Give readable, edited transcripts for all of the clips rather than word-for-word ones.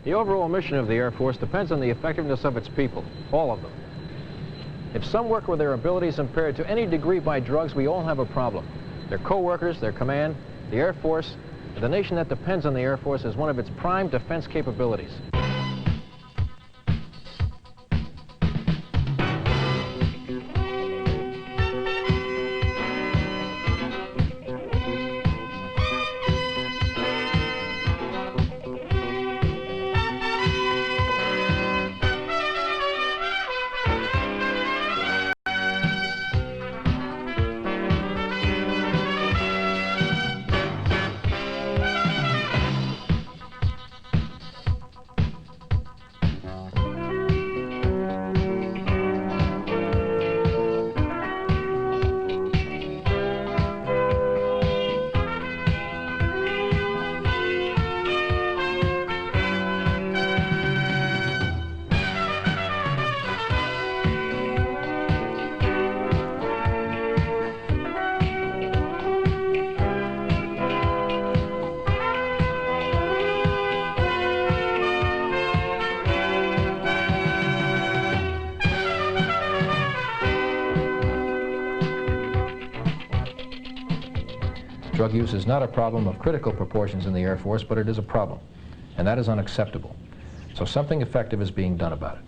The overall mission of the Air Force depends on the effectiveness of its people, all of them. If some work with their abilities impaired to any degree by drugs, we all have a problem. Their co-workers, their command, the Air Force, and the nation that depends on the Air Force as one of its prime defense capabilities. Drug use is not a problem of critical proportions in the Air Force, but it is a problem, and that is unacceptable. So something effective is being done about it.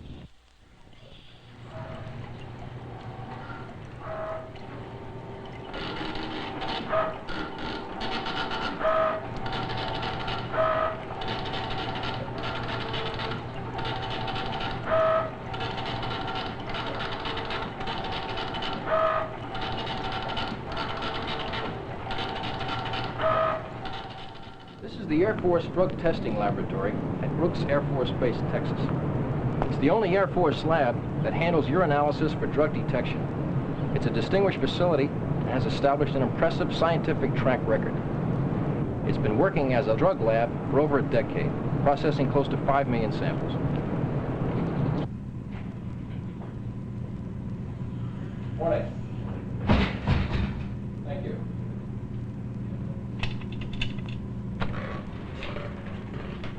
This is the Air Force Drug Testing Laboratory at Brooks Air Force Base, Texas. It's the only Air Force lab that handles urinalysis for drug detection. It's a distinguished facility and has established an impressive scientific track record. It's been working as a drug lab for over a decade, processing close to 5 million samples. Morning. Thank you.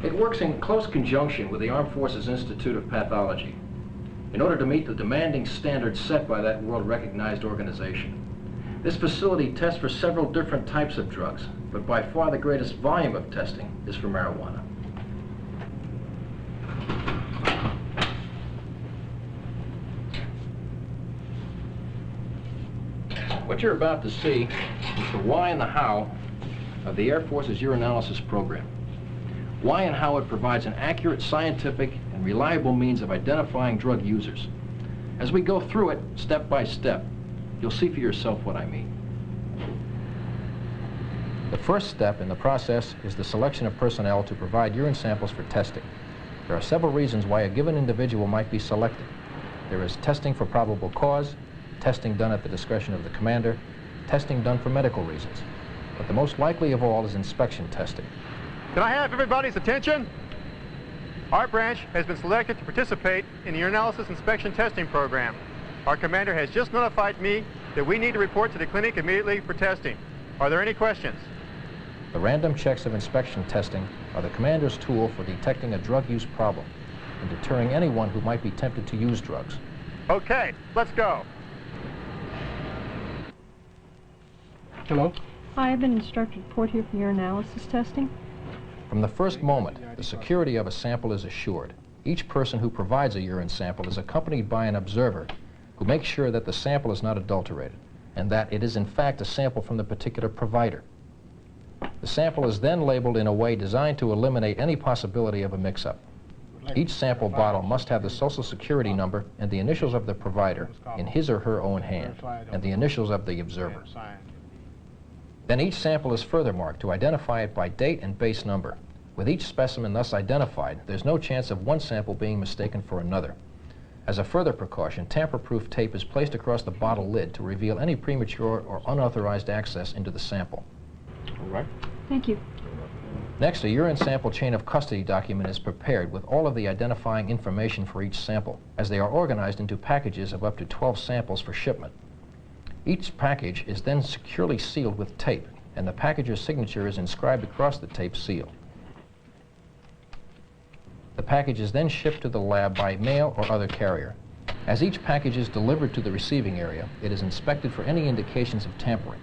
It works in close conjunction with the Armed Forces Institute of Pathology in order to meet the demanding standards set by that world-recognized organization. This facility tests for several different types of drugs, but by far the greatest volume of testing is for marijuana. What you're about to see is the why and the how of the Air Force's urinalysis program. Why and how it provides an accurate, scientific, and reliable means of identifying drug users. As we go through it, step by step, you'll see for yourself what I mean. The first step in the process is the selection of personnel to provide urine samples for testing. There are several reasons why a given individual might be selected. There is testing for probable cause, testing done at the discretion of the commander, testing done for medical reasons. But the most likely of all is inspection testing. Can I have everybody's attention? Our branch has been selected to participate in the urinalysis inspection testing program. Our commander has just notified me that we need to report to the clinic immediately for testing. Are there any questions? The random checks of inspection testing are the commander's tool for detecting a drug use problem and deterring anyone who might be tempted to use drugs. Okay, let's go. Hello? Hi, I've been instructed to report here for urinalysis testing. From the first moment, the security of a sample is assured. Each person who provides a urine sample is accompanied by an observer who makes sure that the sample is not adulterated and that it is in fact a sample from the particular provider. The sample is then labeled in a way designed to eliminate any possibility of a mix-up. Each sample bottle must have the Social Security number and the initials of the provider in his or her own hand, and the initials of the observer. Then each sample is further marked to identify it by date and base number. With each specimen thus identified, there's no chance of one sample being mistaken for another. As a further precaution, tamper-proof tape is placed across the bottle lid to reveal any premature or unauthorized access into the sample. All right. Thank you. Next, a urine sample chain of custody document is prepared with all of the identifying information for each sample, as they are organized into packages of up to 12 samples for shipment. Each package is then securely sealed with tape, and the packager's signature is inscribed across the tape seal. The package is then shipped to the lab by mail or other carrier. As each package is delivered to the receiving area, it is inspected for any indications of tampering.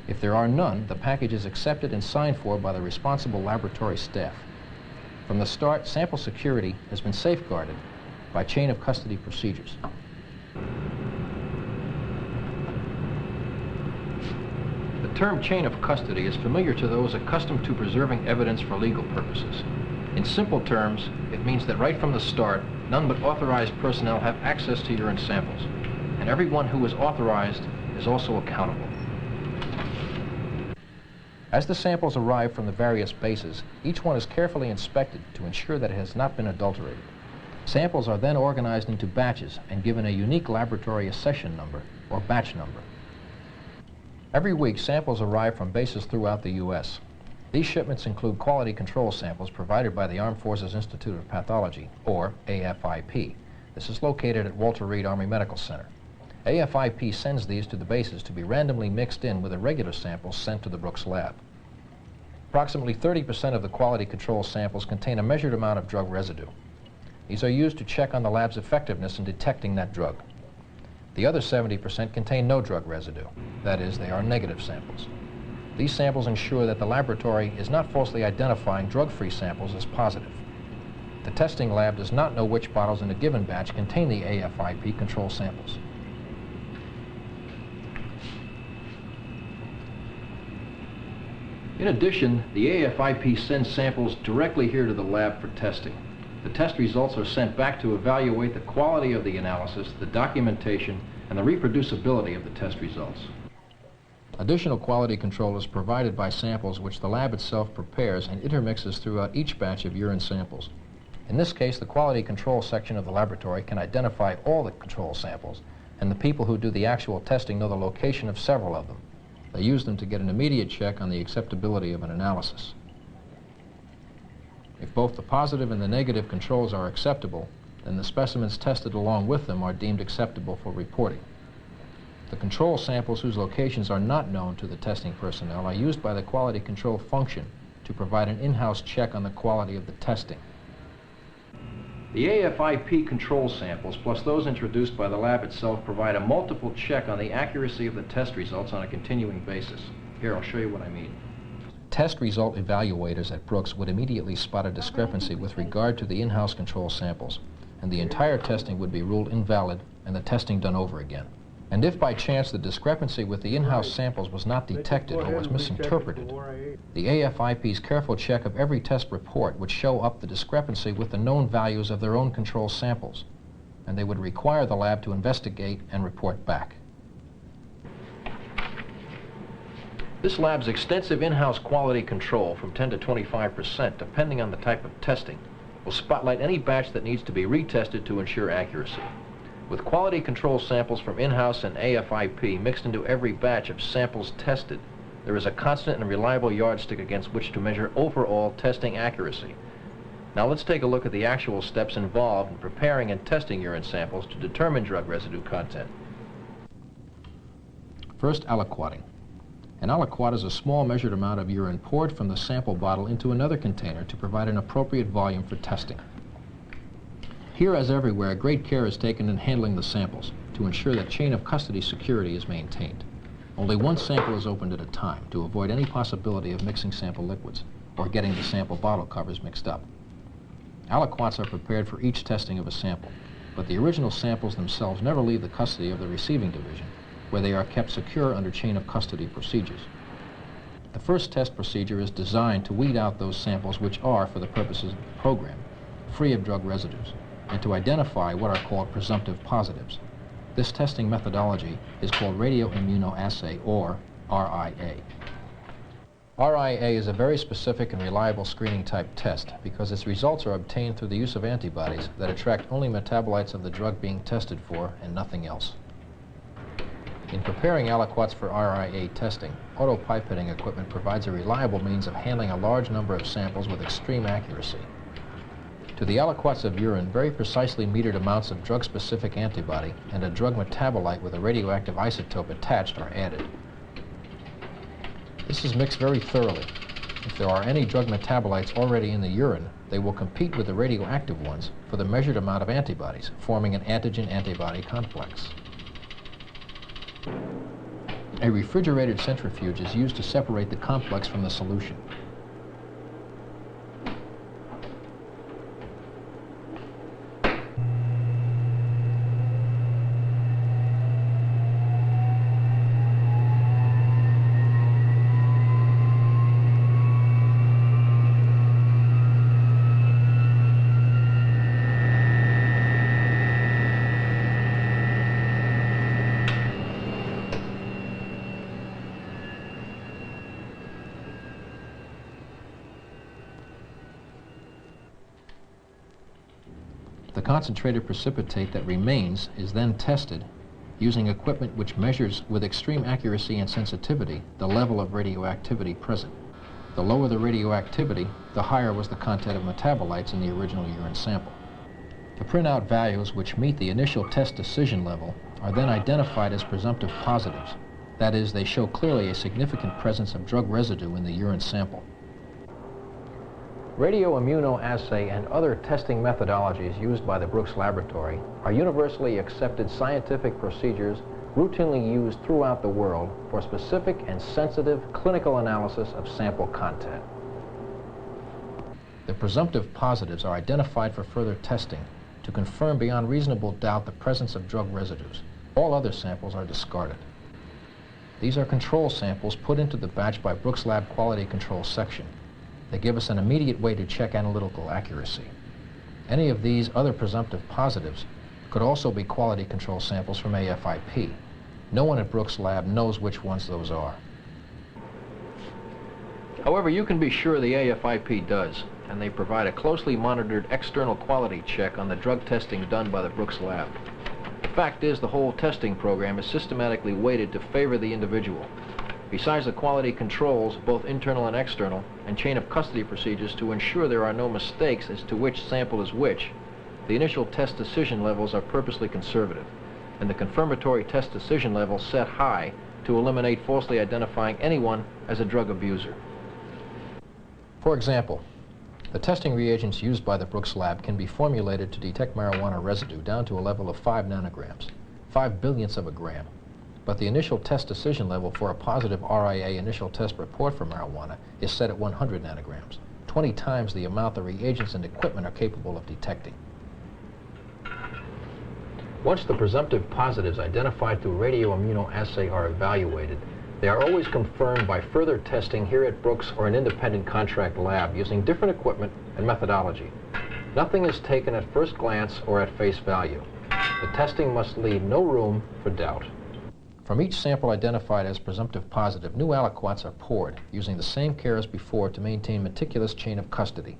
If there are none, the package is accepted and signed for by the responsible laboratory staff. From the start, sample security has been safeguarded by chain of custody procedures. The term chain of custody is familiar to those accustomed to preserving evidence for legal purposes. In simple terms, it means that right from the start, none but authorized personnel have access to urine samples, and everyone who is authorized is also accountable. As the samples arrive from the various bases, each one is carefully inspected to ensure that it has not been adulterated. Samples are then organized into batches and given a unique laboratory accession number, or batch number. Every week, samples arrive from bases throughout the U.S. These shipments include quality control samples provided by the Armed Forces Institute of Pathology, or AFIP. This is located at Walter Reed Army Medical Center. AFIP sends these to the bases to be randomly mixed in with the regular samples sent to the Brooks lab. Approximately 30% of the quality control samples contain a measured amount of drug residue. These are used to check on the lab's effectiveness in detecting that drug. The other 70% contain no drug residue. That is, they are negative samples. These samples ensure that the laboratory is not falsely identifying drug-free samples as positive. The testing lab does not know which bottles in a given batch contain the AFIP control samples. In addition, the AFIP sends samples directly here to the lab for testing. The test results are sent back to evaluate the quality of the analysis, the documentation, and the reproducibility of the test results. Additional quality control is provided by samples which the lab itself prepares and intermixes throughout each batch of urine samples. In this case, the quality control section of the laboratory can identify all the control samples, and the people who do the actual testing know the location of several of them. They use them to get an immediate check on the acceptability of an analysis. If both the positive and the negative controls are acceptable, then the specimens tested along with them are deemed acceptable for reporting. The control samples whose locations are not known to the testing personnel are used by the quality control function to provide an in-house check on the quality of the testing. The AFIP control samples, plus those introduced by the lab itself, provide a multiple check on the accuracy of the test results on a continuing basis. Here, I'll show you what I mean. Test result evaluators at Brooks would immediately spot a discrepancy with regard to the in-house control samples, and the entire testing would be ruled invalid and the testing done over again. And if by chance the discrepancy with the in-house samples was not detected or was misinterpreted, the AFIP's careful check of every test report would show up the discrepancy with the known values of their own control samples, and they would require the lab to investigate and report back. This lab's extensive in-house quality control, from 10 to 25%, depending on the type of testing, will spotlight any batch that needs to be retested to ensure accuracy. With quality control samples from in-house and AFIP mixed into every batch of samples tested, there is a constant and reliable yardstick against which to measure overall testing accuracy. Now let's take a look at the actual steps involved in preparing and testing urine samples to determine drug residue content. First, aliquoting. An aliquot is a small measured amount of urine poured from the sample bottle into another container to provide an appropriate volume for testing. Here, as everywhere, great care is taken in handling the samples to ensure that chain of custody security is maintained. Only one sample is opened at a time to avoid any possibility of mixing sample liquids or getting the sample bottle covers mixed up. Aliquots are prepared for each testing of a sample, but the original samples themselves never leave the custody of the receiving division, where they are kept secure under chain of custody procedures. The first test procedure is designed to weed out those samples which are, for the purposes of the program, free of drug residues, and to identify what are called presumptive positives. This testing methodology is called radioimmunoassay, or RIA. RIA is a very specific and reliable screening type test because its results are obtained through the use of antibodies that attract only metabolites of the drug being tested for and nothing else. In preparing aliquots for RIA testing, autopipetting equipment provides a reliable means of handling a large number of samples with extreme accuracy. To the aliquots of urine, very precisely metered amounts of drug-specific antibody and a drug metabolite with a radioactive isotope attached are added. This is mixed very thoroughly, If there are any drug metabolites already in the urine, they will compete with the radioactive ones for the measured amount of antibodies, forming an antigen-antibody complex. A refrigerated centrifuge is used to separate the complex from the solution. The concentrated precipitate that remains is then tested using equipment which measures with extreme accuracy and sensitivity the level of radioactivity present. The lower the radioactivity, the higher was the content of metabolites in the original urine sample. The printout values which meet the initial test decision level are then identified as presumptive positives. That is, they show clearly a significant presence of drug residue in the urine sample. Radioimmunoassay and other testing methodologies used by the Brooks Laboratory are universally accepted scientific procedures routinely used throughout the world for specific and sensitive clinical analysis of sample content. The presumptive positives are identified for further testing to confirm beyond reasonable doubt the presence of drug residues. All other samples are discarded. These are control samples put into the batch by Brooks Lab Quality Control Section. They give us an immediate way to check analytical accuracy. Any of these other presumptive positives could also be quality control samples from AFIP. No one at Brooks Lab knows which ones those are. However, you can be sure the AFIP does, and they provide a closely monitored external quality check on the drug testing done by the Brooks Lab. The fact is, the whole testing program is systematically weighted to favor the individual. Besides the quality controls, both internal and external, and chain of custody procedures to ensure there are no mistakes as to which sample is which, the initial test decision levels are purposely conservative, and the confirmatory test decision levels set high to eliminate falsely identifying anyone as a drug abuser. For example, the testing reagents used by the Brooks Lab can be formulated to detect marijuana residue down to a level of 5 nanograms, 5 billionths of a gram. But the initial test decision level for a positive RIA initial test report for marijuana is set at 100 nanograms, 20 times the amount the reagents and equipment are capable of detecting. Once the presumptive positives identified through radioimmunoassay are evaluated, they are always confirmed by further testing here at Brooks or an independent contract lab using different equipment and methodology. Nothing is taken at first glance or at face value. The testing must leave no room for doubt. From each sample identified as presumptive positive, new aliquots are poured, using the same care as before to maintain meticulous chain of custody.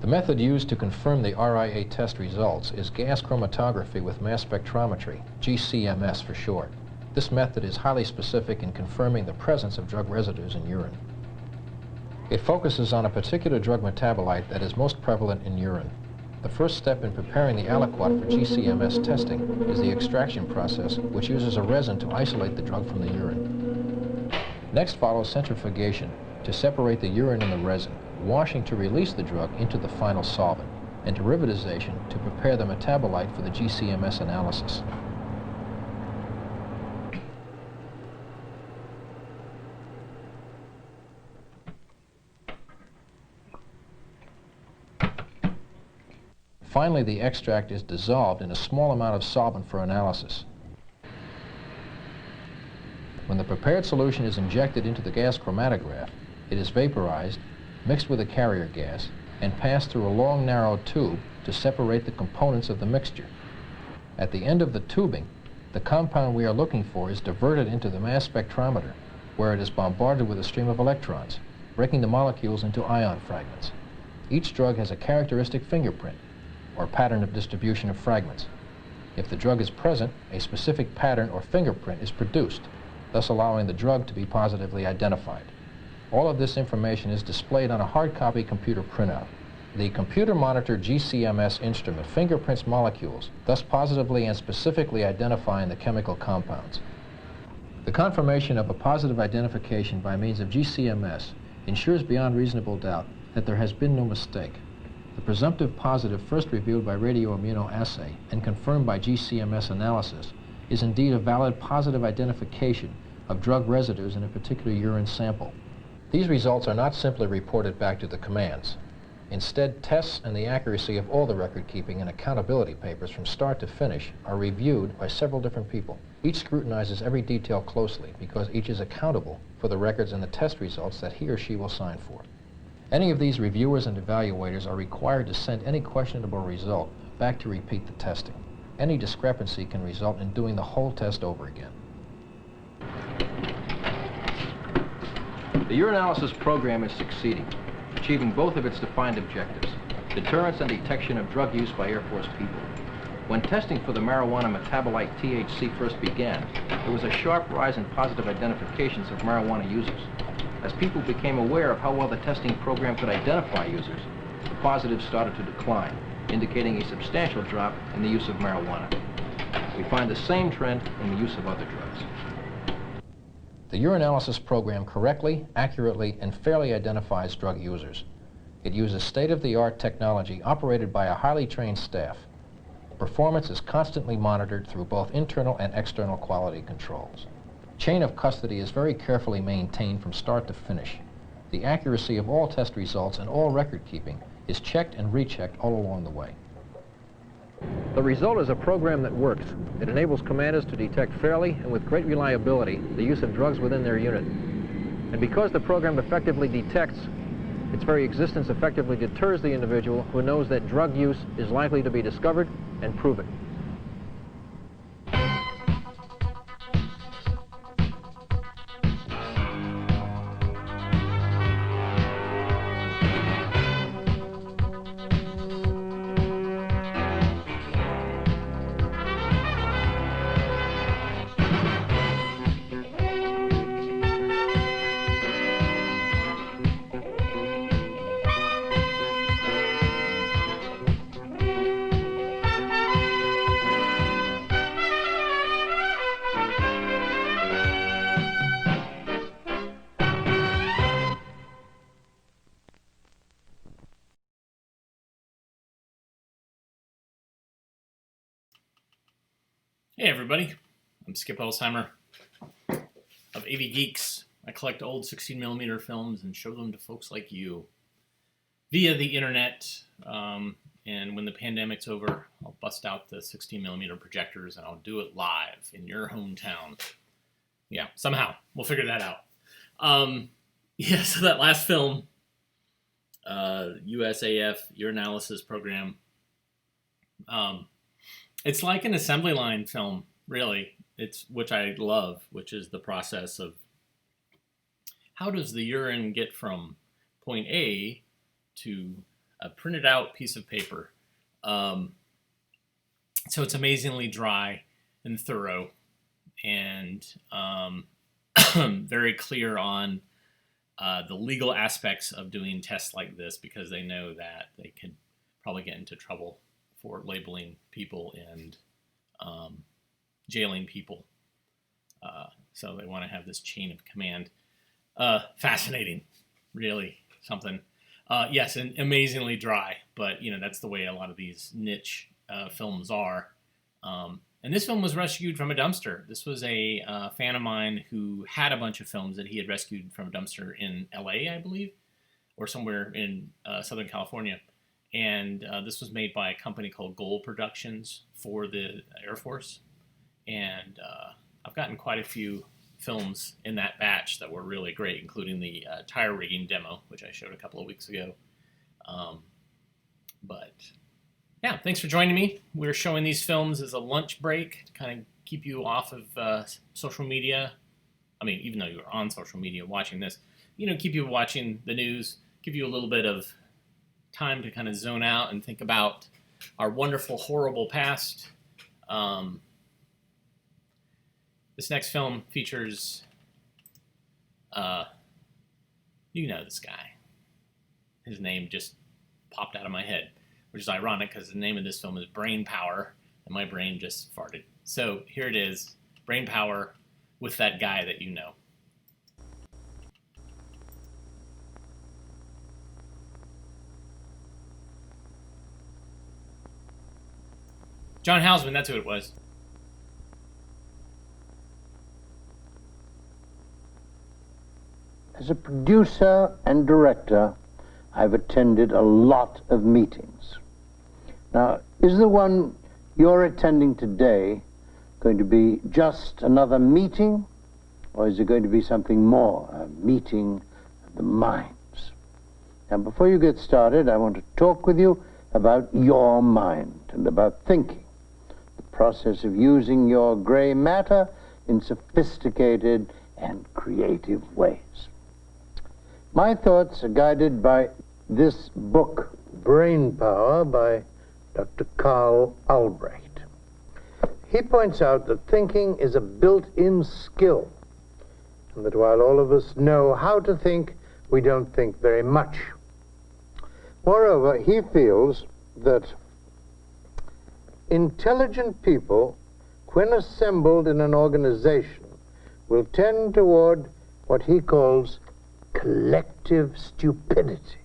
The method used to confirm the RIA test results is gas chromatography with mass spectrometry, GCMS for short. This method is highly specific in confirming the presence of drug residues in urine. It focuses on a particular drug metabolite that is most prevalent in urine. The first step in preparing the aliquot for GCMS testing is the extraction process, which uses a resin to isolate the drug from the urine. Next follows centrifugation to separate the urine and the resin, washing to release the drug into the final solvent, and derivatization to prepare the metabolite for the GCMS analysis. Finally, the extract is dissolved in a small amount of solvent for analysis. When the prepared solution is injected into the gas chromatograph, it is vaporized, mixed with a carrier gas, and passed through a long, narrow tube to separate the components of the mixture. At the end of the tubing, the compound we are looking for is diverted into the mass spectrometer, where it is bombarded with a stream of electrons, breaking the molecules into ion fragments. Each drug has a characteristic fingerprint, or pattern of distribution of fragments. If the drug is present, a specific pattern or fingerprint is produced, thus allowing the drug to be positively identified. All of this information is displayed on a hard copy computer printout. The computer-monitored GCMS instrument fingerprints molecules, thus positively and specifically identifying the chemical compounds. The confirmation of a positive identification by means of GCMS ensures beyond reasonable doubt that there has been no mistake. The presumptive positive first revealed by radioimmunoassay and confirmed by GCMS analysis is indeed a valid positive identification of drug residues in a particular urine sample. These results are not simply reported back to the commands. Instead, tests and the accuracy of all the record-keeping and accountability papers from start to finish are reviewed by several different people. Each scrutinizes every detail closely because each is accountable for the records and the test results that he or she will sign for. Any of these reviewers and evaluators are required to send any questionable result back to repeat the testing. Any discrepancy can result in doing the whole test over again. The urinalysis program is succeeding, achieving both of its defined objectives, deterrence and detection of drug use by Air Force people. When testing for the marijuana metabolite THC first began, there was a sharp rise in positive identifications of marijuana users. As people became aware of how well the testing program could identify users, the positives started to decline, indicating a substantial drop in the use of marijuana. We find the same trend in the use of other drugs. The urinalysis program correctly, accurately, and fairly identifies drug users. It uses state-of-the-art technology operated by a highly trained staff. Performance is constantly monitored through both internal and external quality controls. Chain of custody is very carefully maintained from start to finish. The accuracy of all test results and all record-keeping is checked and rechecked all along the way. The result is a program that works. It enables commanders to detect fairly and with great reliability the use of drugs within their unit. And because the program effectively detects, its very existence effectively deters the individual who knows that drug use is likely to be discovered and proven. Hey everybody, I'm Skip Elsheimer of AV Geeks. I collect old 16mm films and show them to folks like you via the internet, and when the pandemic's over, I'll bust out the 16mm projectors and I'll do it live in your hometown. Yeah, somehow, we'll figure that out. So that last film, USAF urinalysis program, it's like an assembly line film, really. It's which I love, which is the process of how does the urine get from point A to a printed out piece of paper. So it's amazingly dry and thorough and very clear on the legal aspects of doing tests like this, because they know that they could probably get into trouble for labeling people and jailing people. So they want to have this chain of command. Fascinating, really something. Yes, and amazingly dry, but that's the way a lot of these niche films are. And this film was rescued from a dumpster. This was a fan of mine who had a bunch of films that he had rescued from a dumpster in LA, I believe, or somewhere in Southern California. And this was made by a company called Gold Productions for the Air Force. And I've gotten quite a few films in that batch that were really great, including the tire rigging demo, which I showed a couple of weeks ago. But yeah, thanks for joining me. We're showing these films as a lunch break to kind of keep you off of social media. I mean, even though you're on social media watching this, keep you watching the news, give you a little bit of time to kind of zone out and think about our wonderful, horrible past. This next film features, you know this guy. His name just popped out of my head, which is ironic because the name of this film is Brain Power, and my brain just farted. So here it is, Brain Power with that guy that you know. John Houseman, that's who it was. As a producer and director, I've attended a lot of meetings. Now, is the one you're attending today going to be just another meeting, or is it going to be something more, a meeting of the minds? Now, before you get started, I want to talk with you about your mind and about thinking, the process of using your gray matter in sophisticated and creative ways. My thoughts are guided by this book, Brain Power, by Dr. Carl Albrecht. He points out that thinking is a built-in skill, and that while all of us know how to think, we don't think very much. Moreover, he feels that intelligent people, when assembled in an organization, will tend toward what he calls collective stupidity.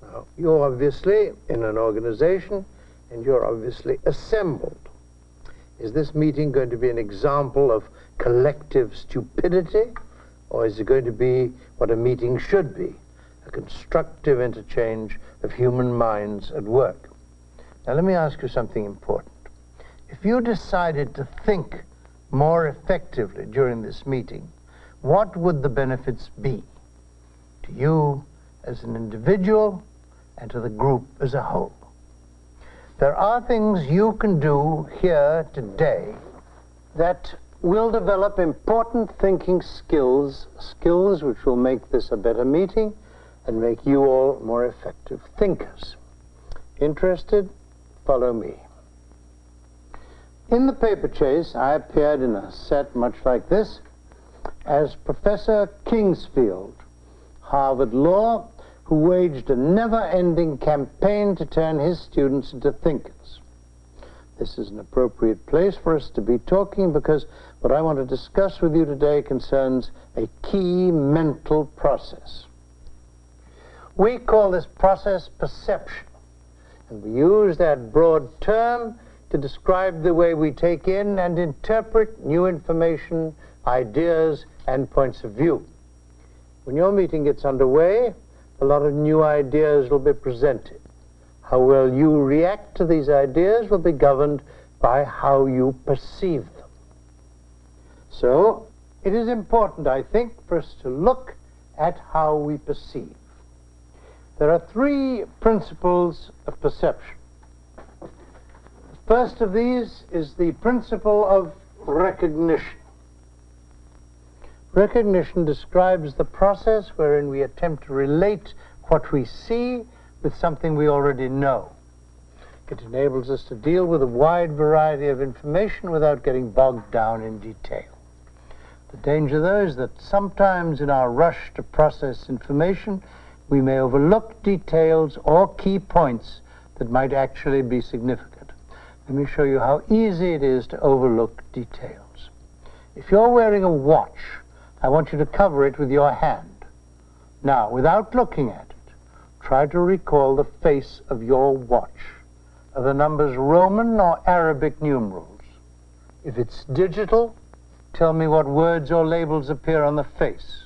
Now, you're obviously in an organization, and you're obviously assembled. Is this meeting going to be an example of collective stupidity, or is it going to be what a meeting should be, a constructive interchange of human minds at work? Now, let me ask you something important. If you decided to think more effectively during this meeting, what would the benefits be to you as an individual and to the group as a whole? There are things you can do here today that will develop important thinking skills, skills which will make this a better meeting and make you all more effective thinkers. Interested? Follow me. In the paper chase, I appeared in a set much like this as Professor Kingsfield, Harvard Law, who waged a never-ending campaign to turn his students into thinkers. This is an appropriate place for us to be talking because what I want to discuss with you today concerns a key mental process. We call this process perception, and we use that broad term to describe the way we take in and interpret new information, ideas, and points of view. When your meeting gets underway, a lot of new ideas will be presented. How well you react to these ideas will be governed by how you perceive them. So, it is important, I think, for us to look at how we perceive. There are three principles of perception. The first of these is the principle of recognition. Recognition describes the process wherein we attempt to relate what we see with something we already know. It enables us to deal with a wide variety of information without getting bogged down in detail. The danger, though, is that sometimes in our rush to process information, we may overlook details or key points that might actually be significant. Let me show you how easy it is to overlook details. If you're wearing a watch, I want you to cover it with your hand. Now, without looking at it, try to recall the face of your watch. Are the numbers Roman or Arabic numerals? If it's digital, tell me what words or labels appear on the face.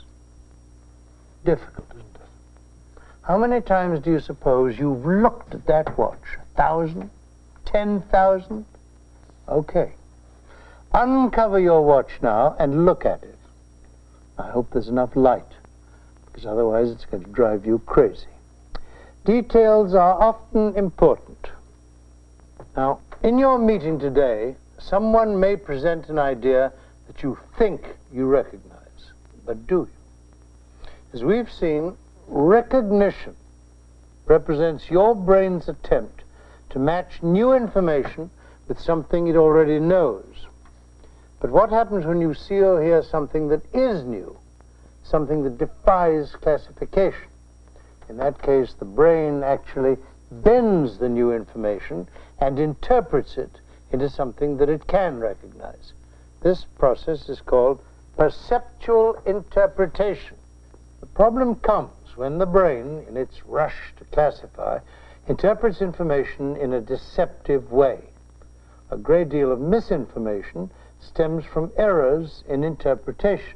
Difficult, isn't it? How many times do you suppose you've looked at that watch? 1,000? 10,000? Okay. Uncover your watch now and look at it. I hope there's enough light, because otherwise it's going to drive you crazy. Details are often important. Now, in your meeting today, someone may present an idea that you think you recognize, but do you? As we've seen, recognition represents your brain's attempt to match new information with something it already knows. But what happens when you see or hear something that is new, something that defies classification? In that case, the brain actually bends the new information and interprets it into something that it can recognize. This process is called perceptual interpretation. The problem comes when the brain, in its rush to classify, interprets information in a deceptive way. a great deal of misinformation stems from errors in interpretation.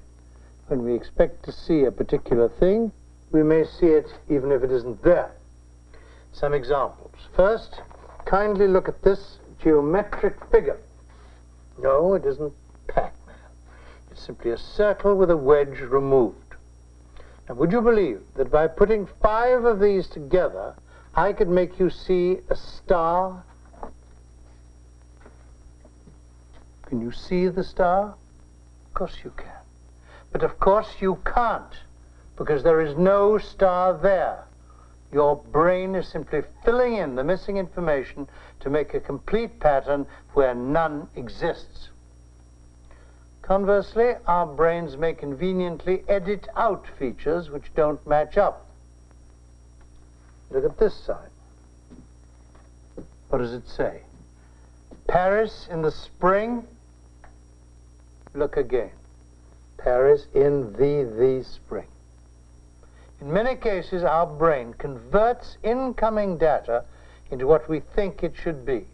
When we expect to see a particular thing, we may see it even if it isn't there. Some examples. First, kindly look at this geometric figure. No, it isn't Pac-Man. It's simply a circle with a wedge removed. Now, would you believe that by putting 5 of these together, I could make you see a star? Can you see the star? Of course you can. But of course you can't, because there is no star there. Your brain is simply filling in the missing information to make a complete pattern where none exists. Conversely, our brains may conveniently edit out features which don't match up. Look at this side. What does it say? Paris in the spring. Look again. Paris in the spring. In many cases, our brain converts incoming data into what we think it should be.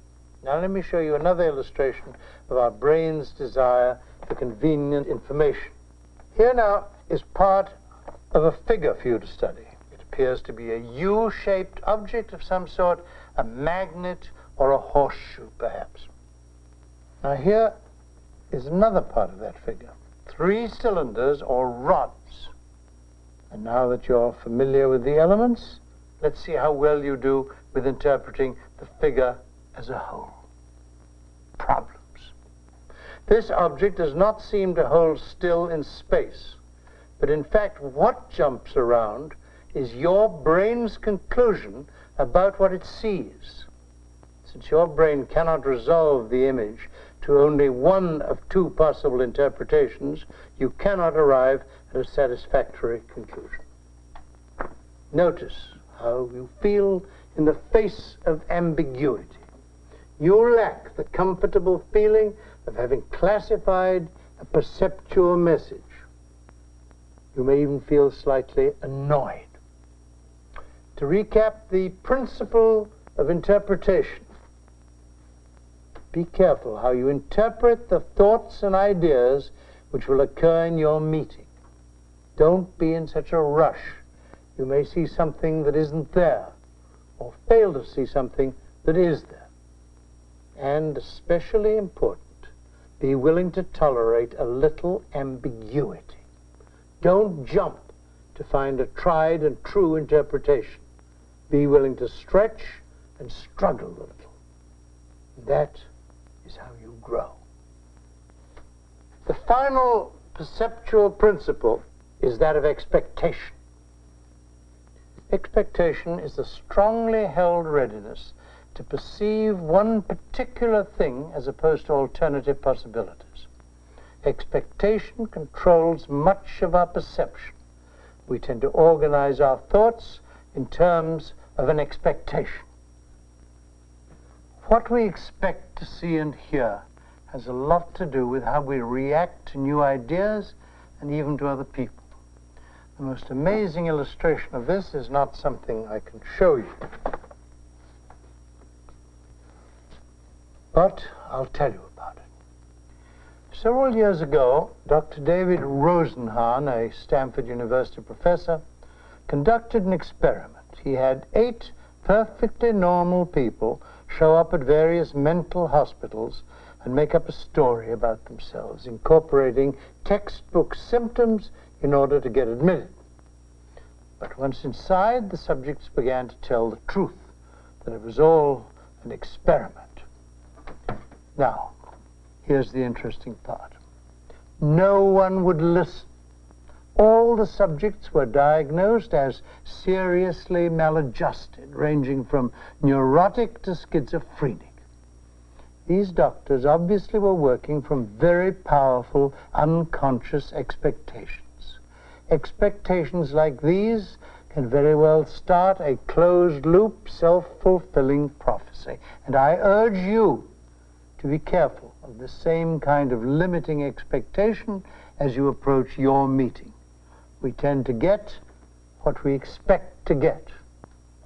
Now let me show you another illustration of our brain's desire for convenient information. Here now is part of a figure for you to study. It appears to be a U-shaped object of some sort, a magnet or a horseshoe perhaps. Now here is another part of that figure. 3 cylinders or rods. And now that you're familiar with the elements, let's see how well you do with interpreting the figure as a whole. Problems. This object does not seem to hold still in space, but in fact what jumps around is your brain's conclusion about what it sees. Since your brain cannot resolve the image to only one of 2 possible interpretations, you cannot arrive at a satisfactory conclusion. Notice how you feel in the face of ambiguity. You lack the comfortable feeling of having classified a perceptual message. You may even feel slightly annoyed. To recap the principle of interpretation, be careful how you interpret the thoughts and ideas which will occur in your meeting. Don't be in such a rush. You may see something that isn't there, or fail to see something that is there. And especially important, be willing to tolerate a little ambiguity. Don't jump to find a tried and true interpretation. Be willing to stretch and struggle a little. That is how you grow. The final perceptual principle is that of expectation. Expectation is the strongly held readiness to perceive one particular thing as opposed to alternative possibilities. Expectation controls much of our perception. We tend to organize our thoughts in terms of an expectation. What we expect to see and hear has a lot to do with how we react to new ideas and even to other people. The most amazing illustration of this is not something I can show you, but I'll tell you about it. Several years ago, Dr. David Rosenhan, a Stanford University professor, conducted an experiment. He had 8 perfectly normal people show up at various mental hospitals and make up a story about themselves, incorporating textbook symptoms in order to get admitted. But once inside, the subjects began to tell the truth, that it was all an experiment. Now, here's the interesting part. No one would listen. All the subjects were diagnosed as seriously maladjusted, ranging from neurotic to schizophrenic. These doctors obviously were working from very powerful, unconscious expectations. Expectations like these can very well start a closed-loop, self-fulfilling prophecy. And I urge you to be careful of the same kind of limiting expectation as you approach your meeting. We tend to get what we expect to get.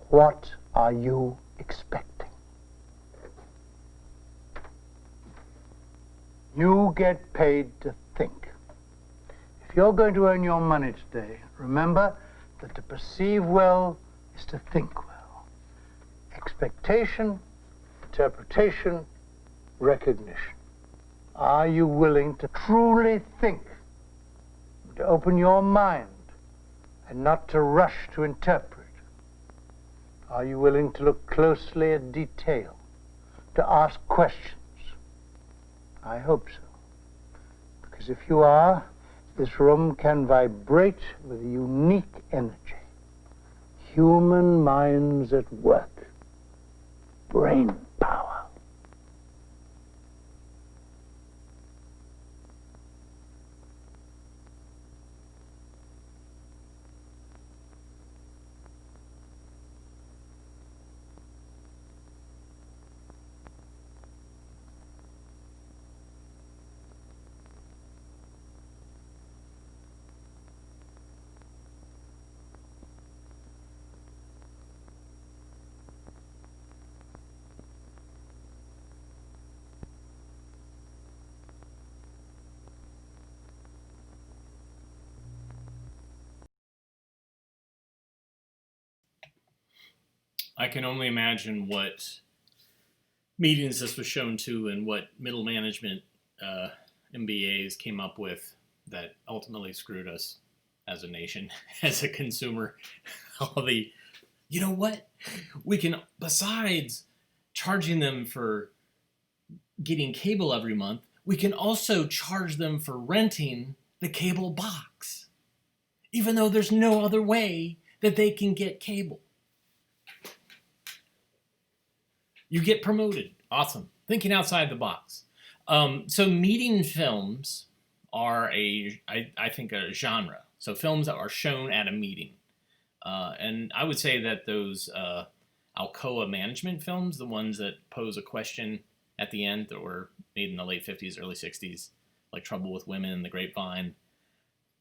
What are you expecting? You get paid to think. If you're going to earn your money today, remember that to perceive well is to think well. Expectation, interpretation, recognition. Are you willing to truly think, to open your mind, and not to rush to interpret? Are you willing to look closely at detail, to ask questions? I hope so. Because if you are, this room can vibrate with unique energy. Human minds at work. Brain power. I can only imagine what meetings this was shown to and what middle management MBAs came up with that ultimately screwed us as a nation, as a consumer. All the, you know what? We can, besides charging them for getting cable every month, we can also charge them for renting the cable box, even though there's no other way that they can get cable. You get promoted. Awesome. Thinking outside the box. So meeting films are I think a genre. So films that are shown at a meeting. And I would say that those Alcoa management films, the ones that pose a question at the end that were made in the late 50s, early 60s, like Trouble with Women and The Grapevine,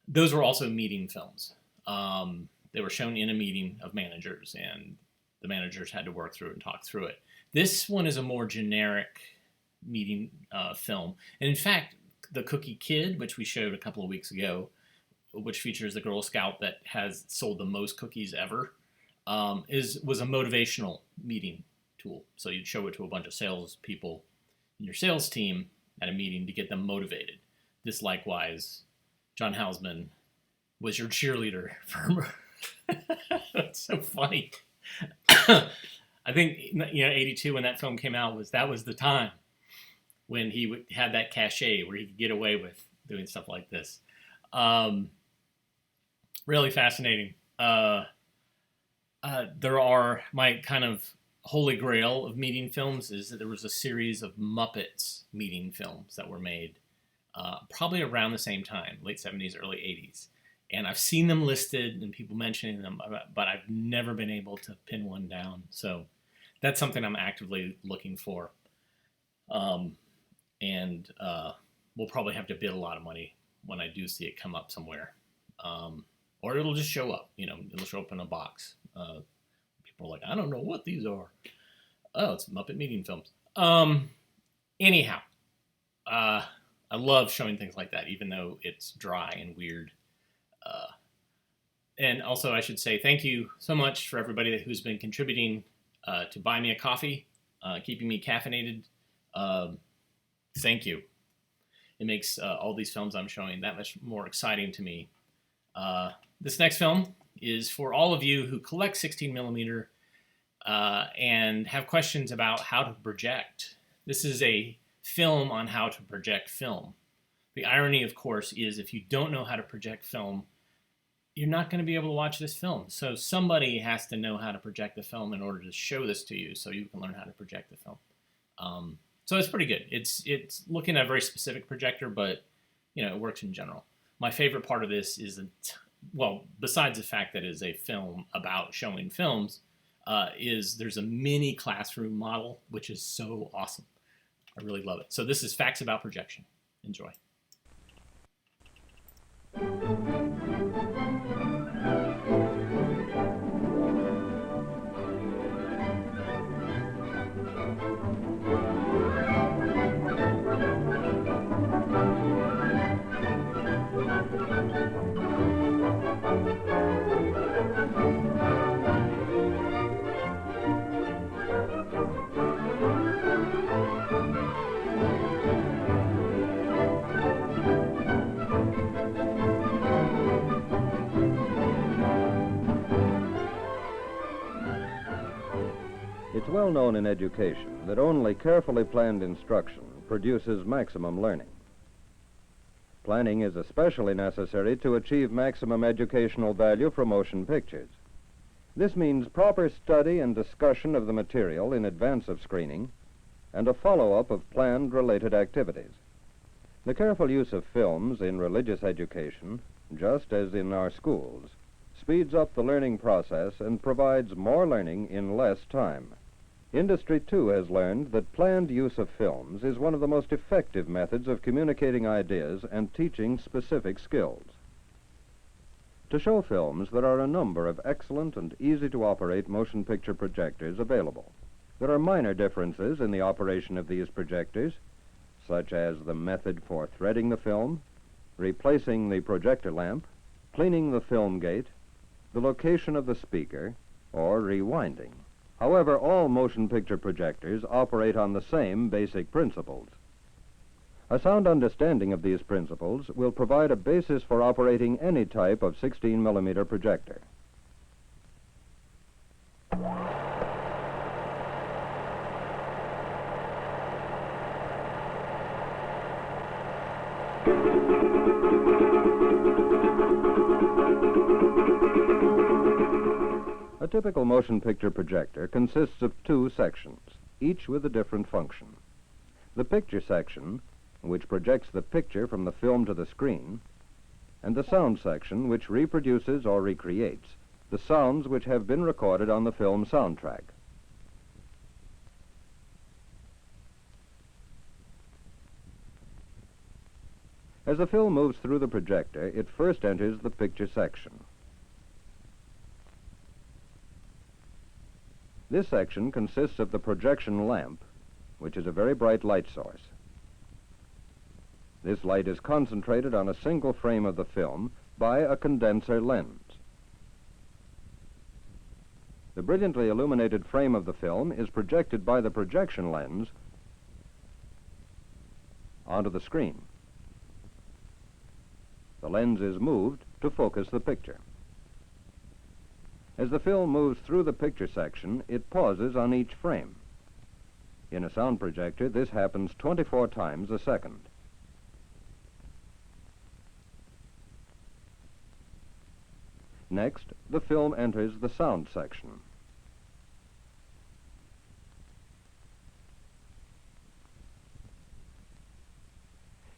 those were also meeting films. They were shown in a meeting of managers, and the managers had to work through it and talk through it. This one is a more generic meeting film. And in fact, The Cookie Kid, which we showed a couple of weeks ago, which features the Girl Scout that has sold the most cookies ever, was a motivational meeting tool. So you'd show it to a bunch of salespeople in your sales team at a meeting to get them motivated. This likewise, John Houseman was your cheerleader for... It's so funny. I think 82 when that film came out that was the time when he had that cachet where he could get away with doing stuff like this. Really fascinating. There are my kind of holy grail of meeting films is that there was a series of Muppets meeting films that were made probably around the same time, late 70s, early 80s. And I've seen them listed and people mentioning them, but I've never been able to pin one down. So that's something I'm actively looking for. We'll probably have to bid a lot of money when I do see it come up somewhere. Or it'll just show up, it'll show up in a box. People are like, I don't know what these are. Oh, it's Muppet meeting films. Anyhow, I love showing things like that, even though it's dry and weird. And also, I should say thank you so much for everybody who's been contributing to buy me a coffee, keeping me caffeinated. Thank you. It makes all these films I'm showing that much more exciting to me. This next film is for all of you who collect 16mm and have questions about how to project. This is a film on how to project film. The irony, of course, is if you don't know how to project film, you're not going to be able to watch this film. So somebody has to know how to project the film in order to show this to you so you can learn how to project the film. So it's pretty good. It's looking at a very specific projector, but it works in general. My favorite part of this is, besides the fact that it is a film about showing films, is there's a mini classroom model, which is so awesome. I really love it. So this is Facts About Projection. Enjoy. It's well known in education that only carefully planned instruction produces maximum learning. Planning is especially necessary to achieve maximum educational value from motion pictures. This means proper study and discussion of the material in advance of screening and a follow-up of planned related activities. The careful use of films in religious education, just as in our schools, speeds up the learning process and provides more learning in less time. Industry, too, has learned that planned use of films is one of the most effective methods of communicating ideas and teaching specific skills. To show films, there are a number of excellent and easy-to-operate motion picture projectors available. There are minor differences in the operation of these projectors, such as the method for threading the film, replacing the projector lamp, cleaning the film gate, the location of the speaker, or rewinding. However, all motion picture projectors operate on the same basic principles. A sound understanding of these principles will provide a basis for operating any type of 16-millimeter projector. A typical motion picture projector consists of two sections, each with a different function. The picture section, which projects the picture from the film to the screen, and the sound section, which reproduces or recreates the sounds which have been recorded on the film soundtrack. As the film moves through the projector, it first enters the picture section. This section consists of the projection lamp, which is a very bright light source. This light is concentrated on a single frame of the film by a condenser lens. The brilliantly illuminated frame of the film is projected by the projection lens onto the screen. The lens is moved to focus the picture. As the film moves through the picture section, it pauses on each frame. In a sound projector, this happens 24 times a second. Next, the film enters the sound section.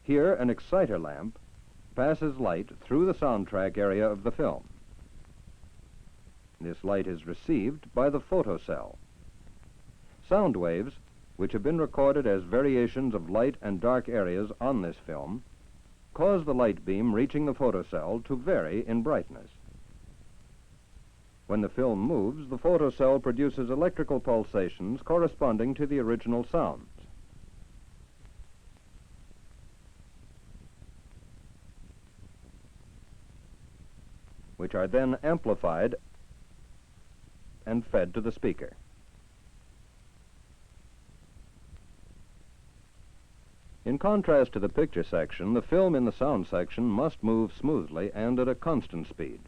Here, an exciter lamp passes light through the soundtrack area of the film. This light is received by the photocell. Sound waves, which have been recorded as variations of light and dark areas on this film, cause the light beam reaching the photocell to vary in brightness. When the film moves, the photocell produces electrical pulsations corresponding to the original sounds. Which are then amplified and fed to the speaker. In contrast to the picture section, the film in the sound section must move smoothly and at a constant speed.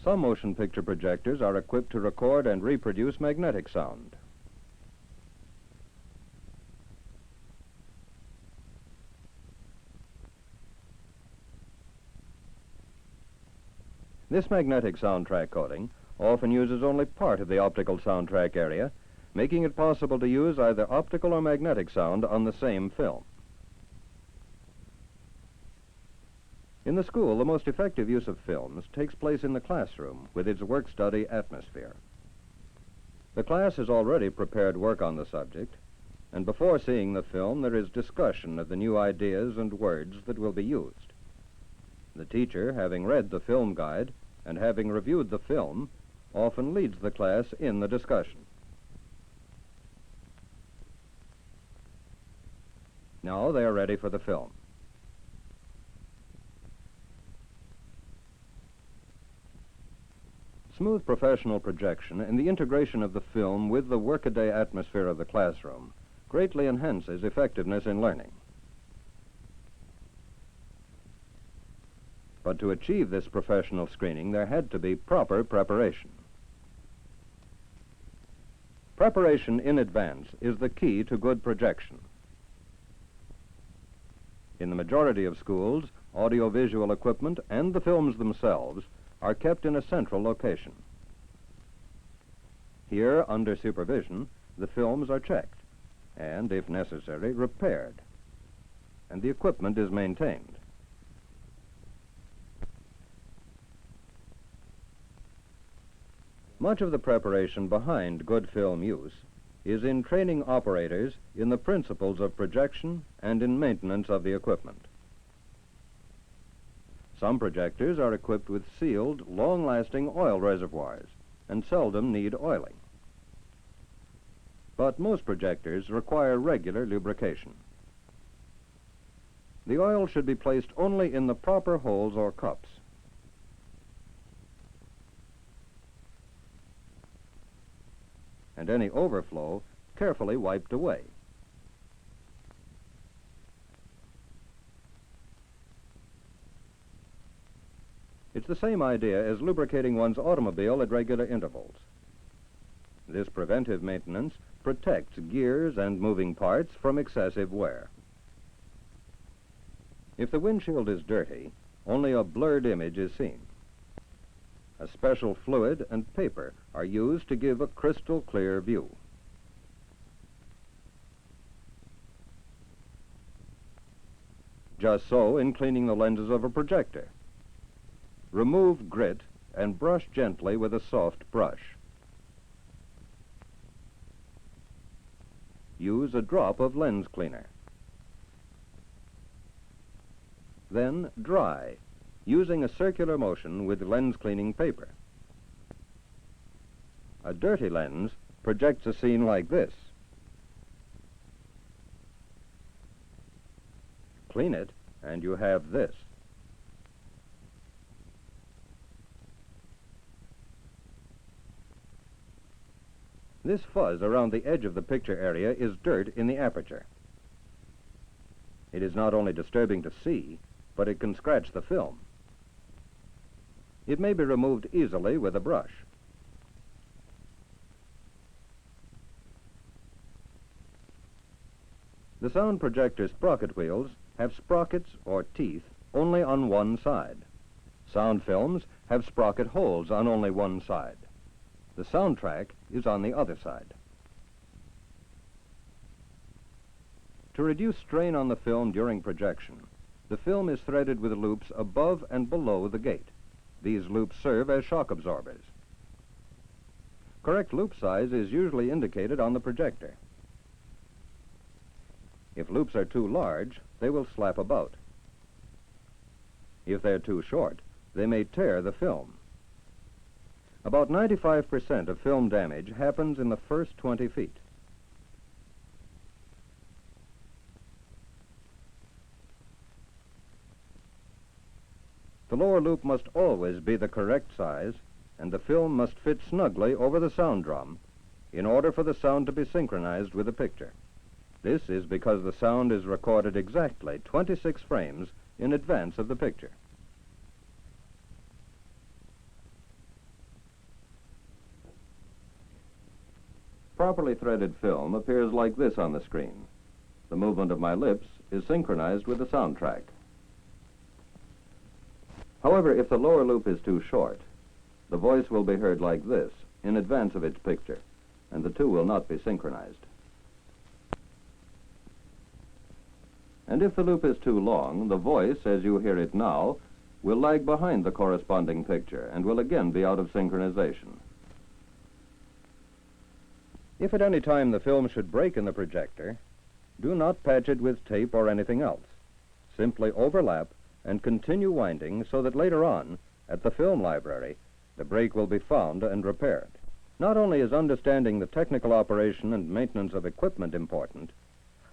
Some motion picture projectors are equipped to record and reproduce magnetic sound. This magnetic soundtrack coding often uses only part of the optical soundtrack area, making it possible to use either optical or magnetic sound on the same film. In the school, the most effective use of films takes place in the classroom with its work-study atmosphere. The class has already prepared work on the subject, and before seeing the film, there is discussion of the new ideas and words that will be used. The teacher, having read the film guide and having reviewed the film, often leads the class in the discussion. Now they are ready for the film. Smooth professional projection and the integration of the film with the workaday atmosphere of the classroom greatly enhances effectiveness in learning. But to achieve this professional screening, there had to be proper preparation. Preparation in advance is the key to good projection. In the majority of schools, audiovisual equipment and the films themselves are kept in a central location. Here, under supervision, the films are checked and, if necessary, repaired, and the equipment is maintained. Much of the preparation behind good film use is in training operators in the principles of projection and in maintenance of the equipment. Some projectors are equipped with sealed, long-lasting oil reservoirs and seldom need oiling. But most projectors require regular lubrication. The oil should be placed only in the proper holes or cups. And any overflow carefully wiped away. It's the same idea as lubricating one's automobile at regular intervals. This preventive maintenance protects gears and moving parts from excessive wear. If the windshield is dirty, only a blurred image is seen. A special fluid and paper are used to give a crystal clear view. Just so in cleaning the lenses of a projector. Remove grit and brush gently with a soft brush. Use a drop of lens cleaner. Then dry, using a circular motion with lens cleaning paper. A dirty lens projects a scene like this. Clean it, and you have this. This fuzz around the edge of the picture area is dirt in the aperture. It is not only disturbing to see, but it can scratch the film. It may be removed easily with a brush. The sound projector sprocket wheels have sprockets or teeth only on one side. Sound films have sprocket holes on only one side. The soundtrack is on the other side. To reduce strain on the film during projection, the film is threaded with loops above and below the gate. These loops serve as shock absorbers. Correct loop size is usually indicated on the projector. If loops are too large, they will slap about. If they're too short, they may tear the film. About 95% of film damage happens in the first 20 feet. The lower loop must always be the correct size, and the film must fit snugly over the sound drum in order for the sound to be synchronized with the picture. This is because the sound is recorded exactly 26 frames in advance of the picture. Properly threaded film appears like this on the screen. The movement of my lips is synchronized with the soundtrack. However, if the lower loop is too short, the voice will be heard like this in advance of its picture, and the two will not be synchronized. And if the loop is too long, the voice, as you hear it now, will lag behind the corresponding picture and will again be out of synchronization. If at any time the film should break in the projector, do not patch it with tape or anything else. Simply overlap and continue winding so that later on, at the film library, the break will be found and repaired. Not only is understanding the technical operation and maintenance of equipment important,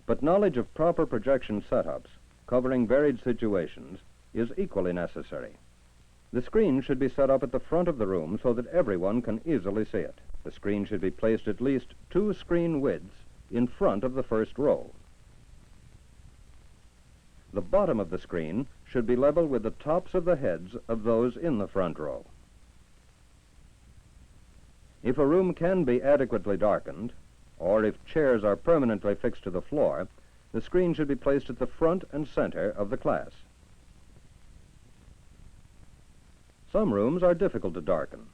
but knowledge of proper projection setups, covering varied situations, is equally necessary. The screen should be set up at the front of the room so that everyone can easily see it. The screen should be placed at least 2 screen widths in front of the first row. The bottom of the screen should be level with the tops of the heads of those in the front row. If a room can be adequately darkened, or if chairs are permanently fixed to the floor, the screen should be placed at the front and center of the class. Some rooms are difficult to darken.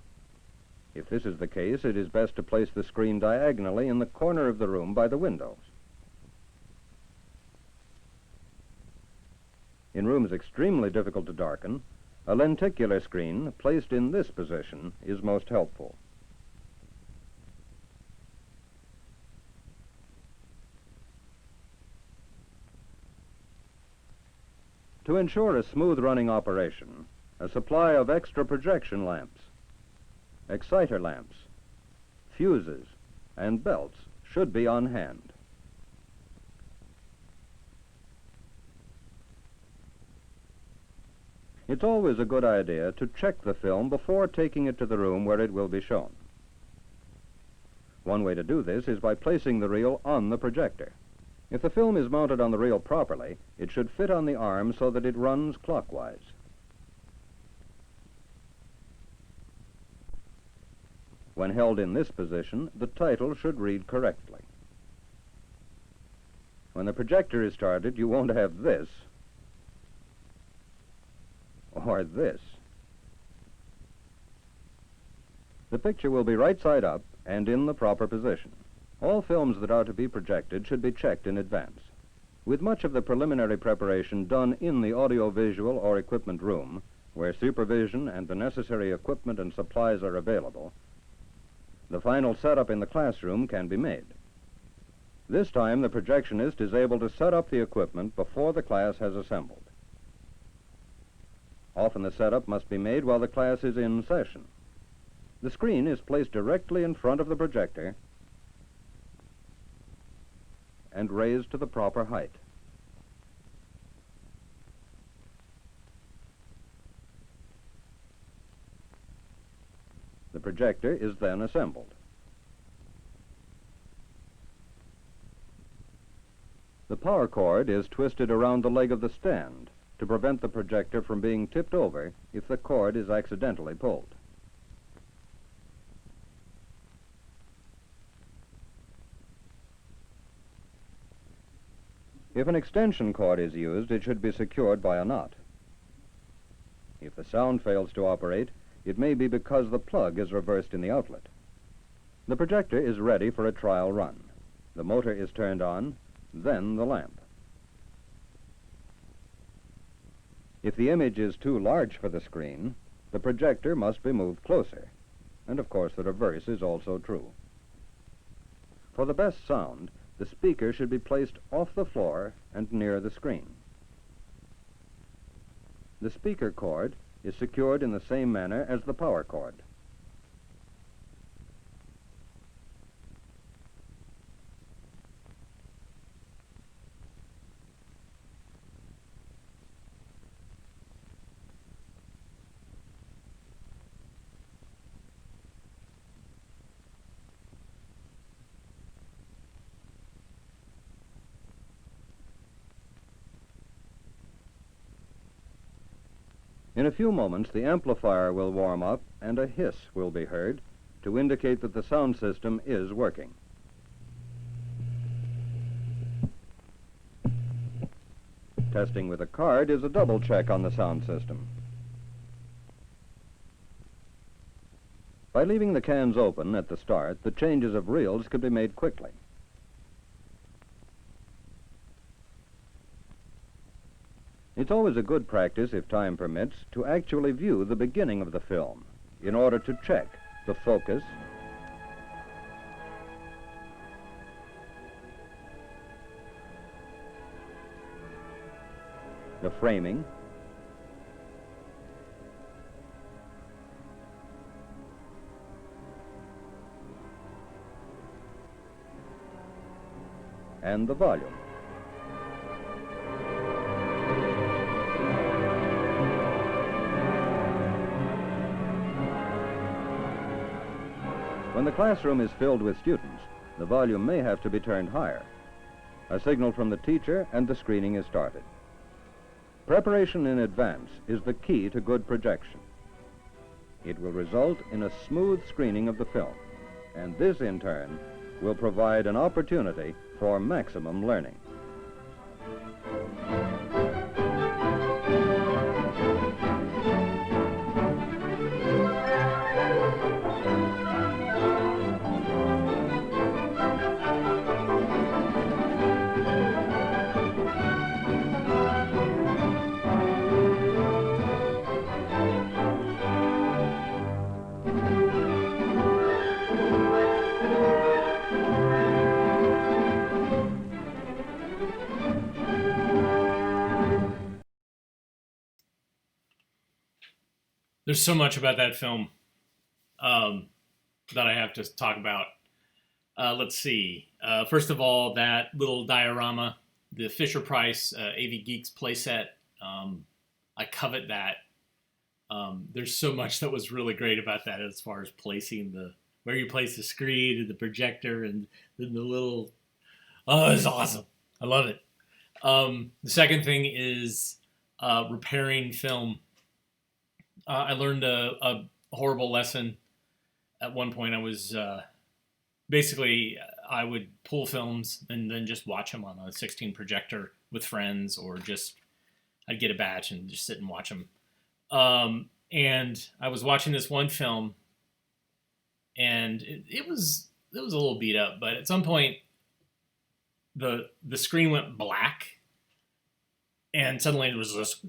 If this is the case, it is best to place the screen diagonally in the corner of the room by the windows. In rooms extremely difficult to darken, a lenticular screen placed in this position is most helpful. To ensure a smooth running operation, a supply of extra projection lamps, exciter lamps, fuses, and belts should be on hand. It's always a good idea to check the film before taking it to the room where it will be shown. One way to do this is by placing the reel on the projector. If the film is mounted on the reel properly, it should fit on the arm so that it runs clockwise. When held in this position, the title should read correctly. When the projector is started, you won't have this or this. The picture will be right side up and in the proper position. All films that are to be projected should be checked in advance. With much of the preliminary preparation done in the audiovisual or equipment room, where supervision and the necessary equipment and supplies are available, the final setup in the classroom can be made. This time, the projectionist is able to set up the equipment before the class has assembled. Often the setup must be made while the class is in session. The screen is placed directly in front of the projector and raised to the proper height. The projector is then assembled. The power cord is twisted around the leg of the stand to prevent the projector from being tipped over if the cord is accidentally pulled. If an extension cord is used, it should be secured by a knot. If the sound fails to operate, it may be because the plug is reversed in the outlet. The projector is ready for a trial run. The motor is turned on, then the lamp. If the image is too large for the screen, the projector must be moved closer. And of course the reverse is also true. For the best sound, the speaker should be placed off the floor and near the screen. The speaker cord is secured in the same manner as the power cord. In a few moments, the amplifier will warm up and a hiss will be heard to indicate that the sound system is working. Testing with a card is a double check on the sound system. By leaving the cans open at the start, the changes of reels can be made quickly. It's always a good practice, if time permits, to actually view the beginning of the film in order to check the focus, the framing, and the volume. When the classroom is filled with students, the volume may have to be turned higher. A signal from the teacher and the screening is started. Preparation in advance is the key to good projection. It will result in a smooth screening of the film, and this in turn will provide an opportunity for maximum learning. There's so much about that film that I have to talk about. Let's see. First of all, that little diorama, the Fisher-Price AV Geeks playset, I covet that. There's so much that was really great about that as far as placing where you place the screen and the projector and then the little... Oh, it's awesome. I love it. The second thing is repairing film. I learned a horrible lesson. At one point, I was basically I would pull films and then just watch them on a 16 projector with friends, or just I'd get a batch and just sit and watch them. And I was watching this one film, and it was a little beat up, but at some point the screen went black. And suddenly it was this,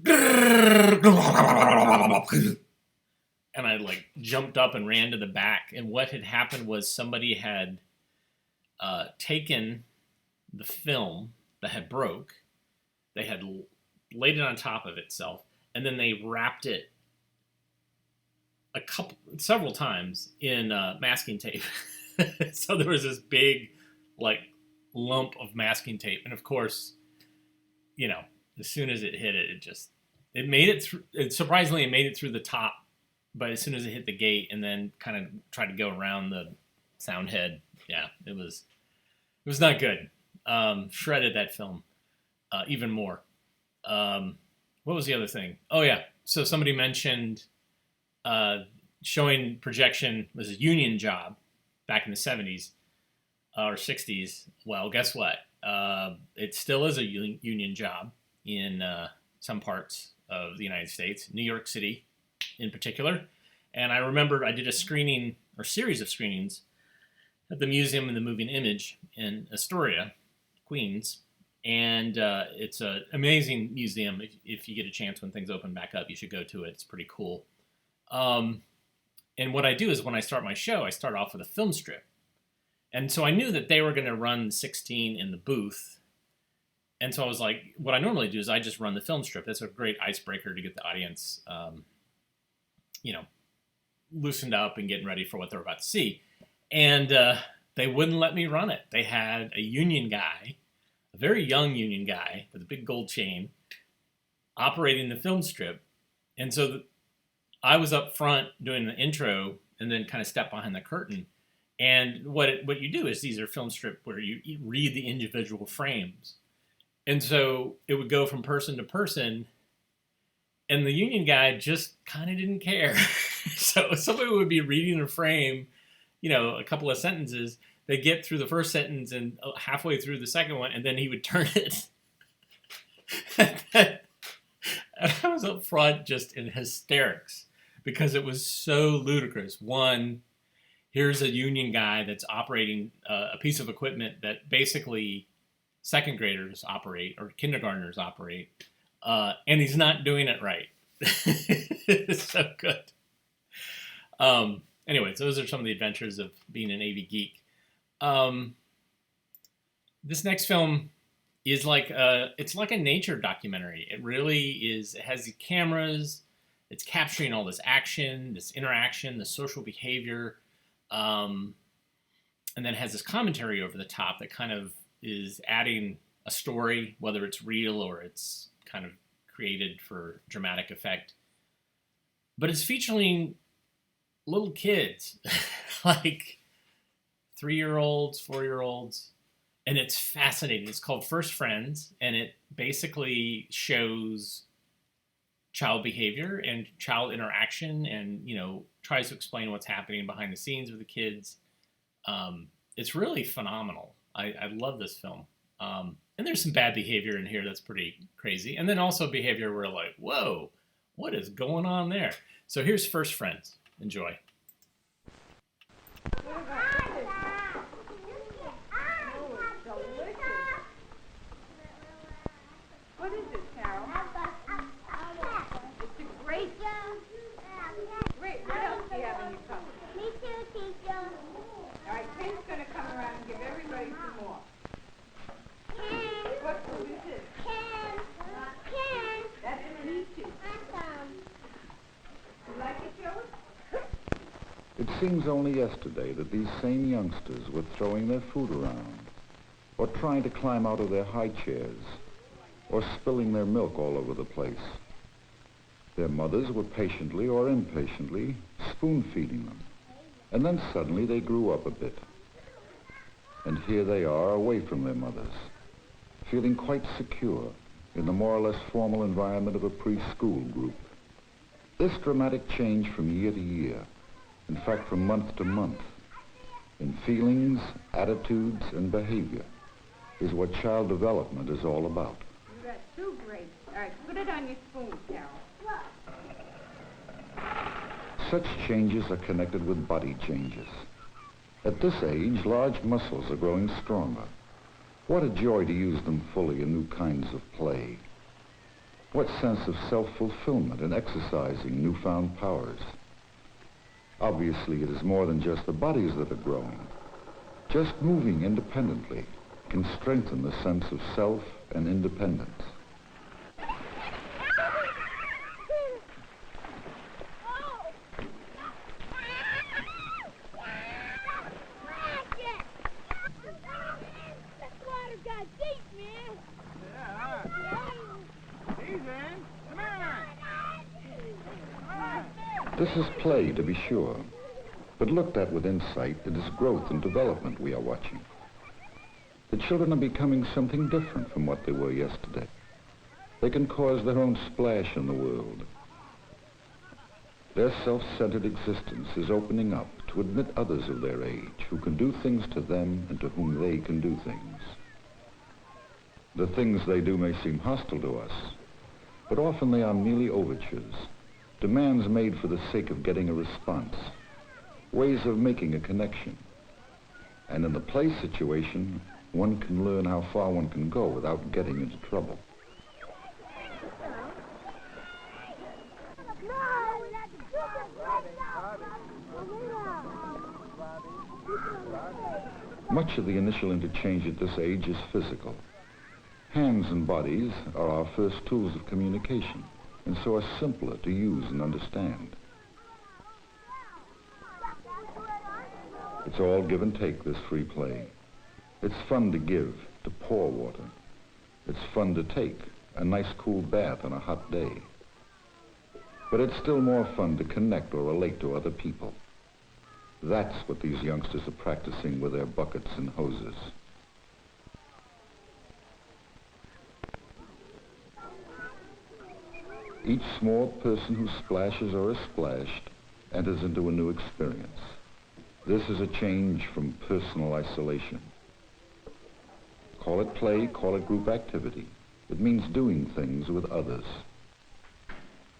and I like jumped up and ran to the back. And what had happened was somebody had taken the film that had broke, they had laid it on top of itself, and then they wrapped it several times in masking tape. So there was this big like lump of masking tape, and of course, you know, as soon as it hit it, it made it through. Surprisingly, it made it through the top, but as soon as it hit the gate and then kind of tried to go around the sound head, yeah, it was not good. Shredded that film even more. What was the other thing? Oh yeah, so somebody mentioned showing projection was a union job back in the 70s or 60s. Well, guess what? It still is a union job in some parts of the United States, New York City in particular. And I remember I did a screening or series of screenings at the Museum of the Moving Image in Astoria, Queens. And it's an amazing museum. If you get a chance when things open back up, you should go to it. It's pretty cool. And what I do is when I start my show, I start off with a film strip. And so I knew that they were going to run 16 in the booth. And so I was like, what I normally do is I just run the film strip. That's a great icebreaker to get the audience, loosened up and getting ready for what they're about to see. And they wouldn't let me run it. They had a union guy, a very young union guy with a big gold chain, operating the film strip. And so I was up front doing the intro and then kind of stepped behind the curtain. And what you do is these are film strip where you read the individual frames. And so it would go from person to person, and the union guy just kind of didn't care. So somebody would be reading a frame, a couple of sentences. They'd get through the first sentence and halfway through the second one, and then he would turn it. And I was up front just in hysterics because it was so ludicrous. One, here's a union guy that's operating a piece of equipment that basically second graders operate or kindergartners operate, and he's not doing it right. It's so good. Anyways, those are some of the adventures of being an AV geek. This next film is it's like a nature documentary. It really is. It has the cameras. It's capturing all this action, this interaction, the social behavior, and then has this commentary over the top that kind of is adding a story, whether it's real or it's kind of created for dramatic effect. But it's featuring little kids, like 3-year-olds, 4-year-olds, and it's fascinating. It's called First Friends, and it basically shows child behavior and child interaction, and tries to explain what's happening behind the scenes with the kids. It's really phenomenal. I love this film. And there's some bad behavior in here that's pretty crazy, and then also behavior where like, whoa, what is going on there? So here's First Friends. Enjoy. What is it, Carol? It's a great. Great. What else do you have in your cup? Me too, teacher. All right, Ken's going to come around and give everybody some more. Ken. What food is this? Ken. Ken. That's for me too. Awesome. You like it, Joey? It seems only yesterday that these same youngsters were throwing their food around, or trying to climb out of their high chairs, or spilling their milk all over the place. Their mothers were patiently or impatiently spoon-feeding them, and then suddenly they grew up a bit. And here they are away from their mothers, feeling quite secure in the more or less formal environment of a preschool group. This dramatic change from year to year, in fact from month to month, in feelings, attitudes, and behavior, is what child development is all about. You got 2 grapes. All right, put it on your spoon, Carol. Such changes are connected with body changes. At this age, large muscles are growing stronger. What a joy to use them fully in new kinds of play. What sense of self-fulfillment in exercising newfound powers. Obviously, it is more than just the bodies that are growing. Just moving independently can strengthen the sense of self and independence. This is play, to be sure, but looked at with insight, it is growth and development we are watching. The children are becoming something different from what they were yesterday. They can cause their own splash in the world. Their self-centered existence is opening up to admit others of their age who can do things to them and to whom they can do things. The things they do may seem hostile to us, but often they are merely overtures, demands made for the sake of getting a response, ways of making a connection. And in the play situation, one can learn how far one can go without getting into trouble. Much of the initial interchange at this age is physical. Hands and bodies are our first tools of communication, and so are simpler to use and understand. It's all give and take, this free play. It's fun to give, to pour water. It's fun to take, a nice cool bath on a hot day. But it's still more fun to connect or relate to other people. That's what these youngsters are practicing with their buckets and hoses. Each small person who splashes or is splashed enters into a new experience. This is a change from personal isolation. Call it play, call it group activity. It means doing things with others.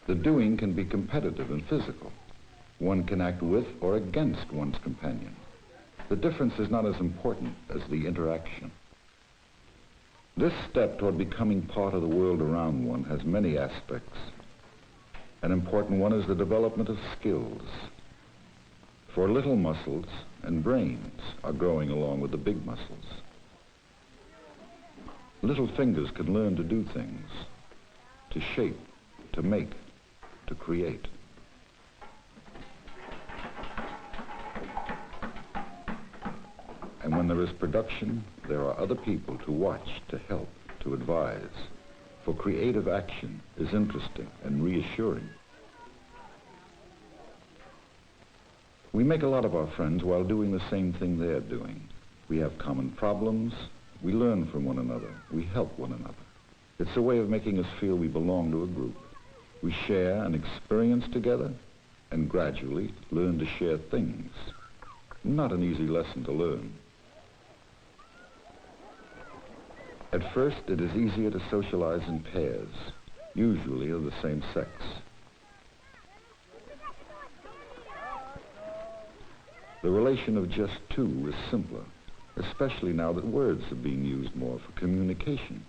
The doing can be competitive and physical. One can act with or against one's companion. The difference is not as important as the interaction. This step toward becoming part of the world around one has many aspects. An important one is the development of skills. For little muscles and brains are growing along with the big muscles. Little fingers can learn to do things, to shape, to make, to create. And when there is production, there are other people to watch, to help, to advise. For creative action is interesting and reassuring. We make a lot of our friends while doing the same thing they're doing. We have common problems, we learn from one another, we help one another. It's a way of making us feel we belong to a group. We share an experience together and gradually learn to share things. Not an easy lesson to learn. At first, it is easier to socialize in pairs, usually of the same sex. The relation of just two is simpler, especially now that words are being used more for communication.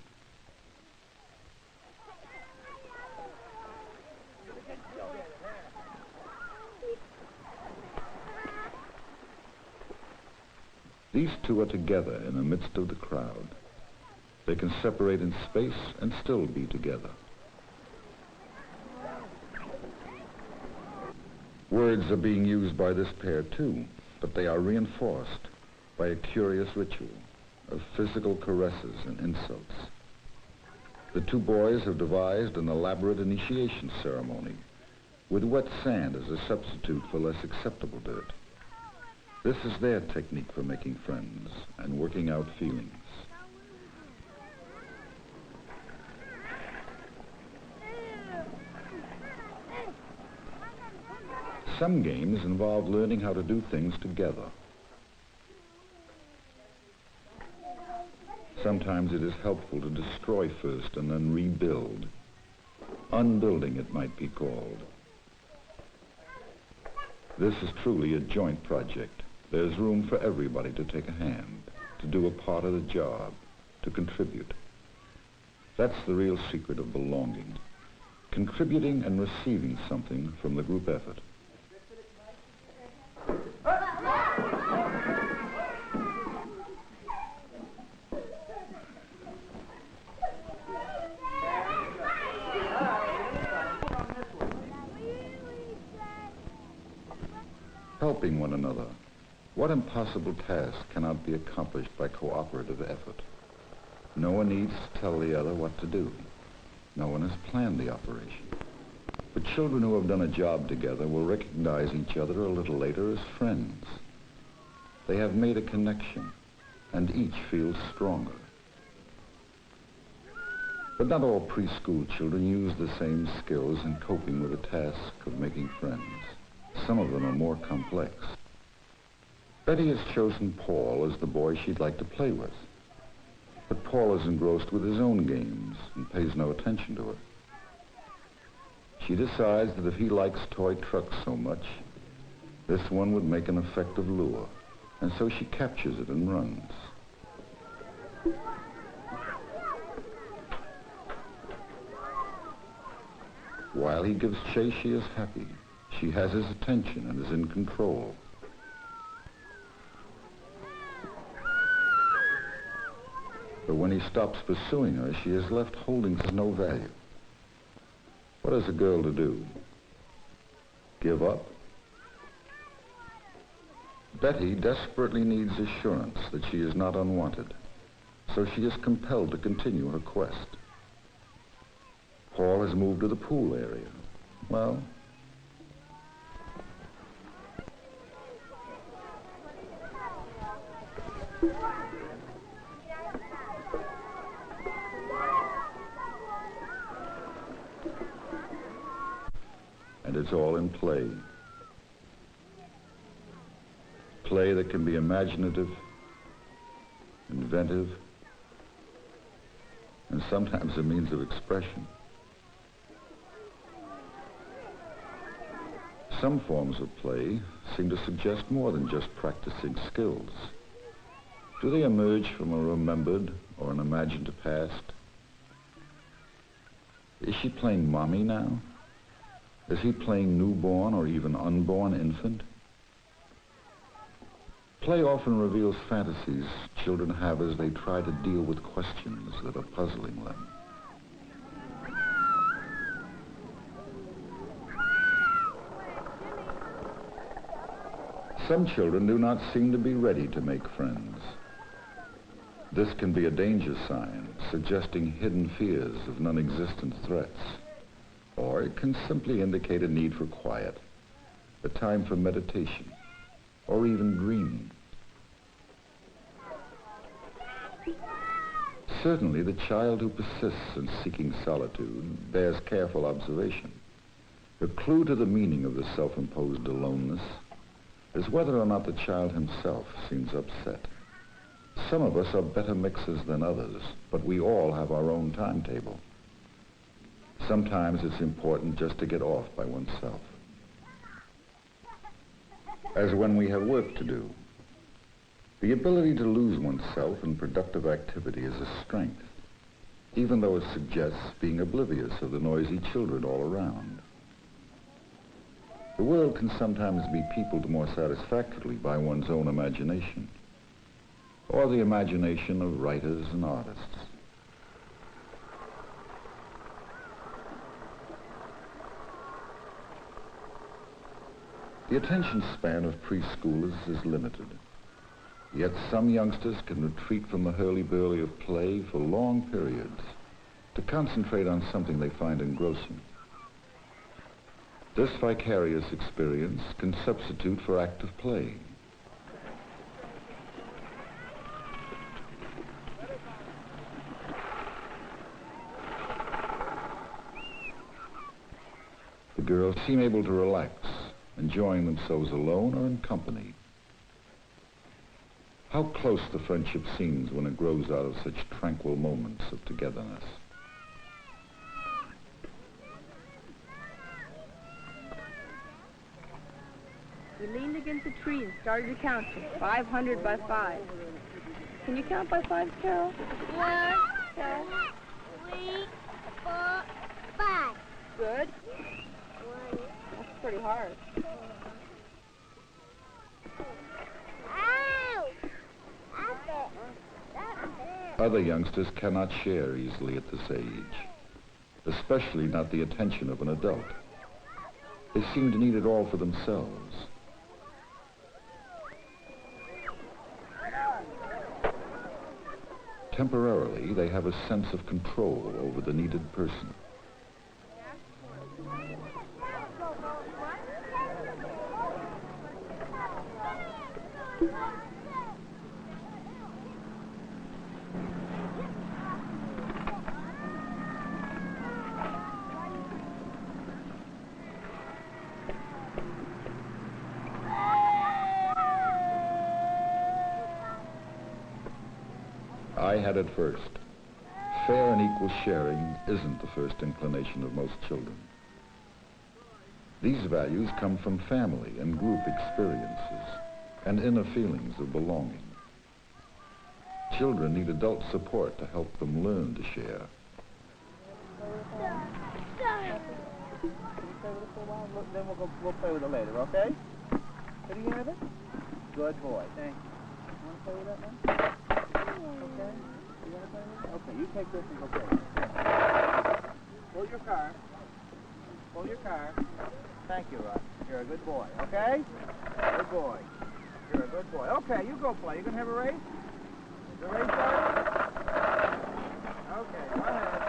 These two are together in the midst of the crowd. They can separate in space and still be together. Words are being used by this pair too, but they are reinforced by a curious ritual of physical caresses and insults. The two boys have devised an elaborate initiation ceremony with wet sand as a substitute for less acceptable dirt. This is their technique for making friends and working out feelings. Some games involve learning how to do things together. Sometimes it is helpful to destroy first and then rebuild. Unbuilding, it might be called. This is truly a joint project. There's room for everybody to take a hand, to do a part of the job, to contribute. That's the real secret of belonging. Contributing and receiving something from the group effort. Helping one another. What impossible task cannot be accomplished by cooperative effort? No one needs to tell the other what to do. No one has planned the operation. But children who have done a job together will recognize each other a little later as friends. They have made a connection, and each feels stronger. But not all preschool children use the same skills in coping with the task of making friends. Some of them are more complex. Betty has chosen Paul as the boy she'd like to play with. But Paul is engrossed with his own games and pays no attention to her. She decides that if he likes toy trucks so much, this one would make an effective lure, and so she captures it and runs. While he gives chase, she is happy. She has his attention and is in control. But when he stops pursuing her, she is left holding no value. What is a girl to do? Give up? Betty desperately needs assurance that she is not unwanted, so she is compelled to continue her quest. Paul has moved to the pool area. Well, and it's all in play. Play that can be imaginative, inventive, and sometimes a means of expression. Some forms of play seem to suggest more than just practicing skills. Do they emerge from a remembered or an imagined past? Is she playing mommy now? Is he playing newborn or even unborn infant? Play often reveals fantasies children have as they try to deal with questions that are puzzling them. Some children do not seem to be ready to make friends. This can be a danger sign, suggesting hidden fears of non-existent threats. Or it can simply indicate a need for quiet, a time for meditation, or even green. Certainly, the child who persists in seeking solitude bears careful observation. The clue to the meaning of the self-imposed aloneness is whether or not the child himself seems upset. Some of us are better mixers than others, but we all have our own timetable. Sometimes it's important just to get off by oneself. As when we have work to do. The ability to lose oneself in productive activity is a strength, even though it suggests being oblivious of the noisy children all around. The world can sometimes be peopled more satisfactorily by one's own imagination, or the imagination of writers and artists. The attention span of preschoolers is limited. Yet some youngsters can retreat from the hurly-burly of play for long periods to concentrate on something they find engrossing. This vicarious experience can substitute for active play. The girls seem able to relax, enjoying themselves alone or in company. How close the friendship seems when it grows out of such tranquil moments of togetherness. We leaned against a tree and started to count to 500 by 5. Can you count by 5, Carol? 1, 2, 3, 4, 5. Good. That's pretty hard. Other youngsters cannot share easily at this age, especially not the attention of an adult. They seem to need it all for themselves. Temporarily, they have a sense of control over the needed person. I had it first. Fair and equal sharing isn't the first inclination of most children. These values come from family and group experiences and inner feelings of belonging. Children need adult support to help them learn to share. Then we'll play with it later, okay? Can you have it? Good boy, thank you. You want to play with that now? Okay. You want to play with it? Okay, you take this and go play with it. Pull your car. Pull your car. Thank you, Russ. You're a good boy, okay? Good boy. You're a good boy. Okay, you go play. You gonna have a race? The race started? Okay, go ahead.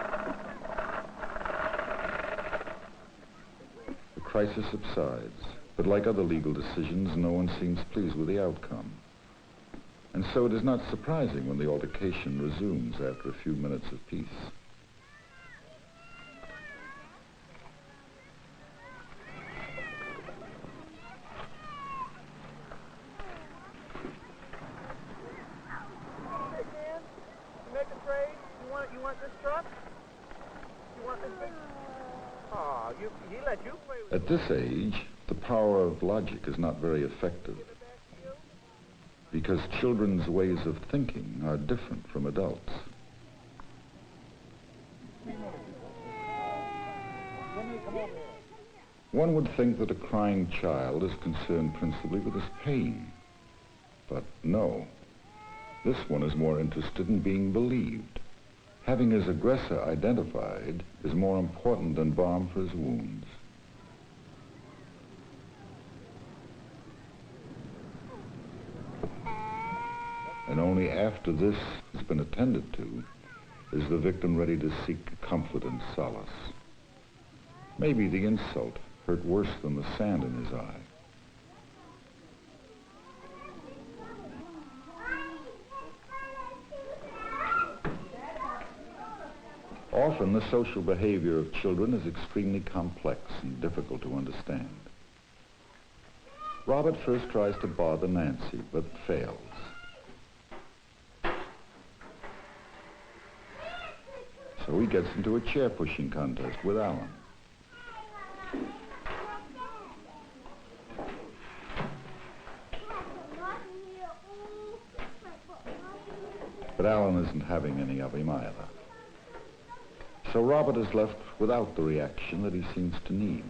The crisis subsides, but like other legal decisions, no one seems pleased with the outcome. And so it is not surprising when the altercation resumes after a few minutes of peace. You want this truck? You want this big? Oh, he let you play with it. At this age, the power of logic is not very effective, because children's ways of thinking are different from adults. One would think that a crying child is concerned principally with his pain, but no. This one is more interested in being believed. Having his aggressor identified is more important than balm for his wounds. And only after this has been attended to is the victim ready to seek comfort and solace. Maybe the insult hurt worse than the sand in his eye. Often the social behavior of children is extremely complex and difficult to understand. Robert first tries to bother Nancy, but fails. So he gets into a chair pushing contest with Alan. But Alan isn't having any of him either. So Robert is left without the reaction that he seems to need.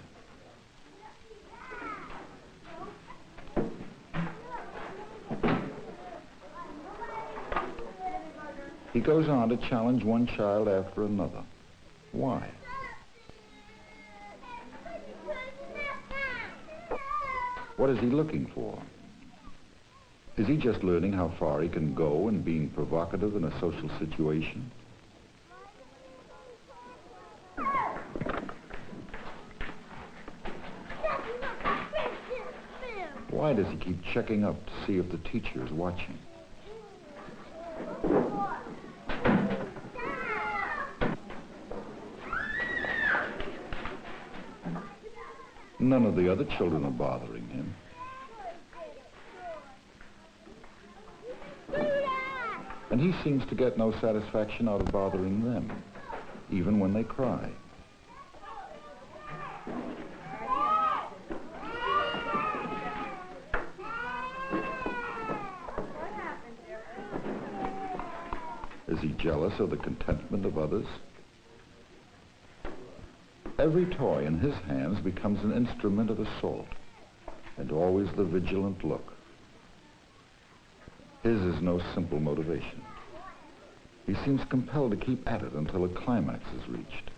He goes on to challenge one child after another. Why? What is he looking for? Is he just learning how far he can go in being provocative in a social situation? Why does he keep checking up to see if the teacher is watching? None of the other children are bothering him. And he seems to get no satisfaction out of bothering them, even when they cry. Is he jealous of the contentment of others? Every toy in his hands becomes an instrument of assault, and always the vigilant look. His is no simple motivation. He seems compelled to keep at it until a climax is reached.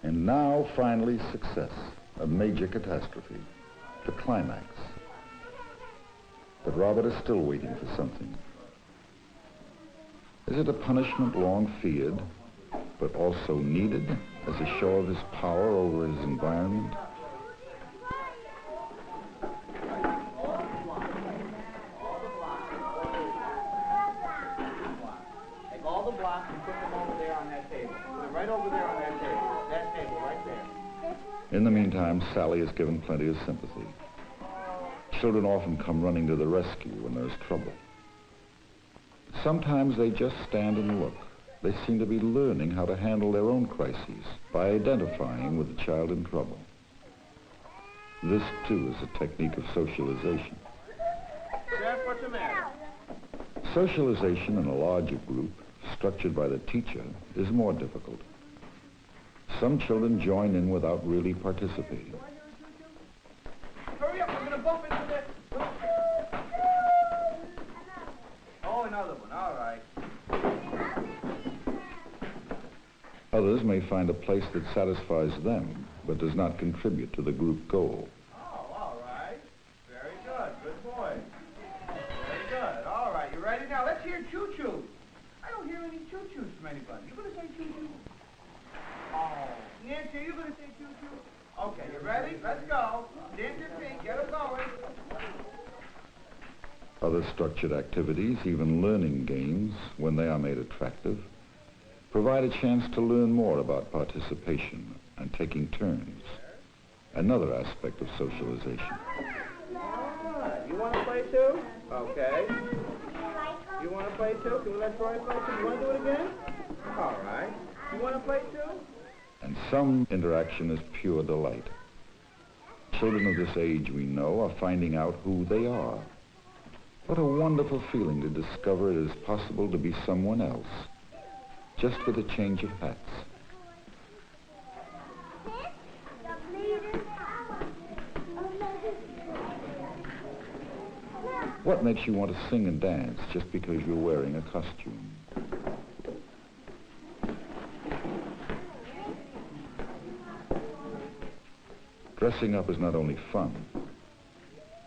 And now, finally, success, a major catastrophe, the climax. But Robert is still waiting for something. Is it a punishment long feared, but also needed as a show of his power over his environment? Take all the blocks and put them over there on that table. Put it right over there on that table. That table right there. In the meantime, Sally is given plenty of sympathy. Children often come running to the rescue when there's trouble. Sometimes they just stand and look. They seem to be learning how to handle their own crises by identifying with the child in trouble. This, too, is a technique of socialization. Jeff, what's the matter? Socialization in a larger group, structured by the teacher, is more difficult. Some children join in without really participating. Hurry up, we're going to bump into this. Oh, another one, all right. Others may find a place that satisfies them, but does not contribute to the group goal. Oh, all right. Very good. Good boy. Very good. All right, you ready now? Let's hear choo-choo. I don't hear any choo-choos from anybody. You going to say choo-choo? Oh, Nancy, you going to say choo-choo? Okay, you ready? Let's go. Stand your feet. Get her going. Other structured activities, even learning games, when they are made attractive, provide a chance to learn more about participation and taking turns, another aspect of socialization. All right. You want to play too? Okay. You want to play too? Can we let Troy play too? You want to do it again? All right. You want to play too? And some interaction is pure delight. Children of this age, we know, are finding out who they are. What a wonderful feeling to discover it is possible to be someone else, just with a change of hats. What makes you want to sing and dance just because you're wearing a costume? Dressing up is not only fun,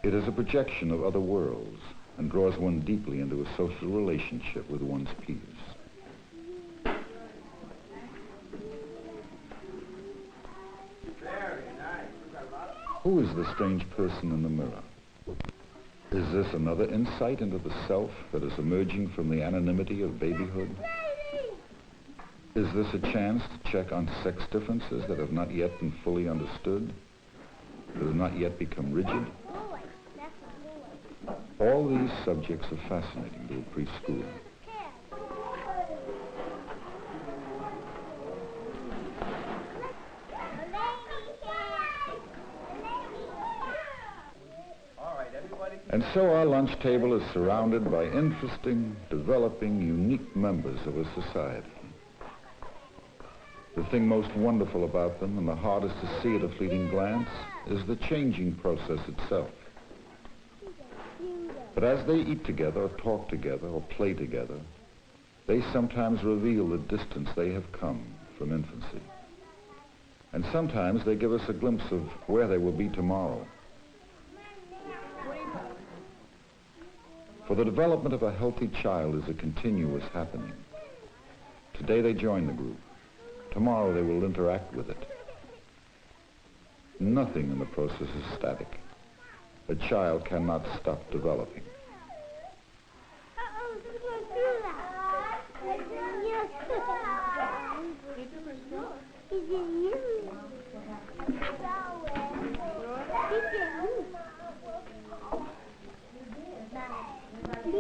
it is a projection of other worlds, and draws one deeply into a social relationship with one's peers. Who is the strange person in the mirror? Is this another insight into the self that is emerging from the anonymity of babyhood? Is this a chance to check on sex differences that have not yet been fully understood, that have not yet become rigid? All these subjects are fascinating to a preschooler. And so our lunch table is surrounded by interesting, developing, unique members of a society. The thing most wonderful about them, and the hardest to see at a fleeting glance, is the changing process itself. But as they eat together, or talk together, or play together, they sometimes reveal the distance they have come from infancy. And sometimes they give us a glimpse of where they will be tomorrow. For the development of a healthy child is a continuous happening. Today they join the group. Tomorrow they will interact with it. Nothing in the process is static. A child cannot stop developing.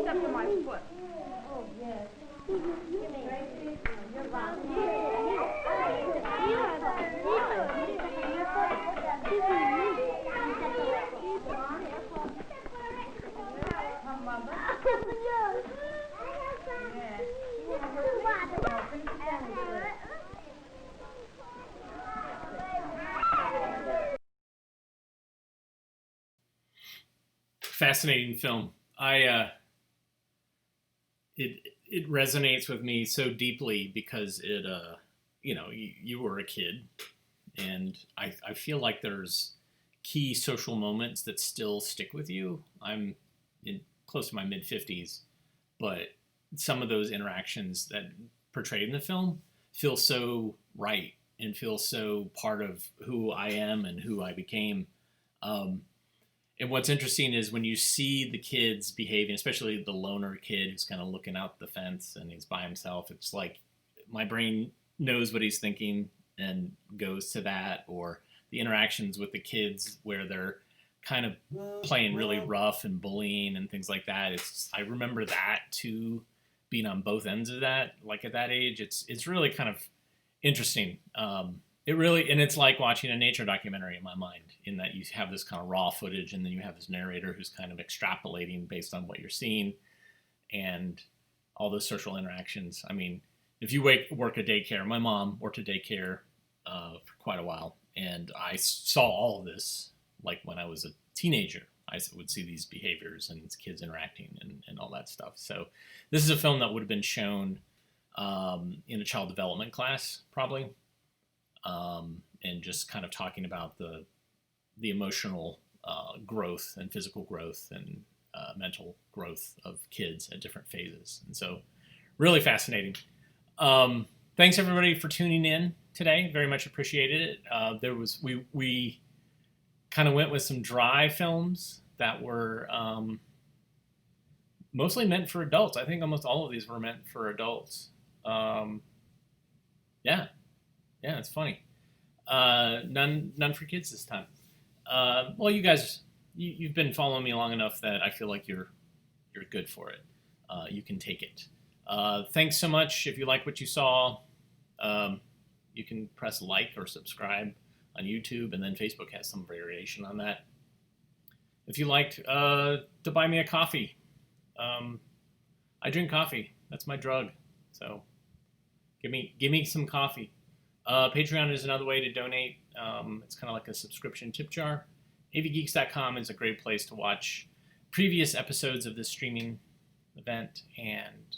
Step to my foot. Oh, yes. Fascinating film. It resonates with me so deeply because it, you were a kid, and I feel like there's key social moments that still stick with you. I'm close to my mid-50s, but some of those interactions that portrayed in the film feel so right and feel so part of who I am and who I became. And what's interesting is when you see the kids behaving, especially the loner kid who's kind of looking out the fence and he's by himself, it's like my brain knows what he's thinking and goes to that. Or the interactions with the kids where they're kind of playing really rough and bullying and things like that. I remember that too, being on both ends of that, like at that age. It's really kind of interesting. And it's like watching a nature documentary in my mind, in that you have this kind of raw footage and then you have this narrator who's kind of extrapolating based on what you're seeing and all those social interactions. I mean, if you work a daycare, my mom worked a daycare for quite a while, and I saw all of this like when I was a teenager. I would see these behaviors and kids interacting and all that stuff. So this is a film that would have been shown in a child development class, probably. And just kind of talking about the emotional growth and physical growth and mental growth of kids at different phases. And so really fascinating. Thanks everybody for tuning in today. Very much appreciated it. We kind of went with some dry films that were mostly meant for adults. I think almost all of these were meant for adults. Yeah, it's funny. None for kids this time. Well, you guys, you've been following me long enough that I feel like you're good for it. You can take it. Thanks so much. If you like what you saw, you can press like or subscribe on YouTube, and then Facebook has some variation on that. If you liked to buy me a coffee, I drink coffee. That's my drug. So give me some coffee. Patreon is another way to donate. It's kind of like a subscription tip jar. avgeeks.com is a great place to watch previous episodes of this streaming event and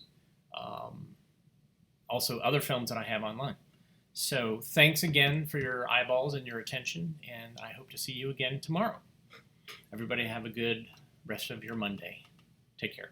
also other films that I have online. So thanks again for your eyeballs and your attention, and I hope to see you again tomorrow. Everybody have a good rest of your Monday. Take care.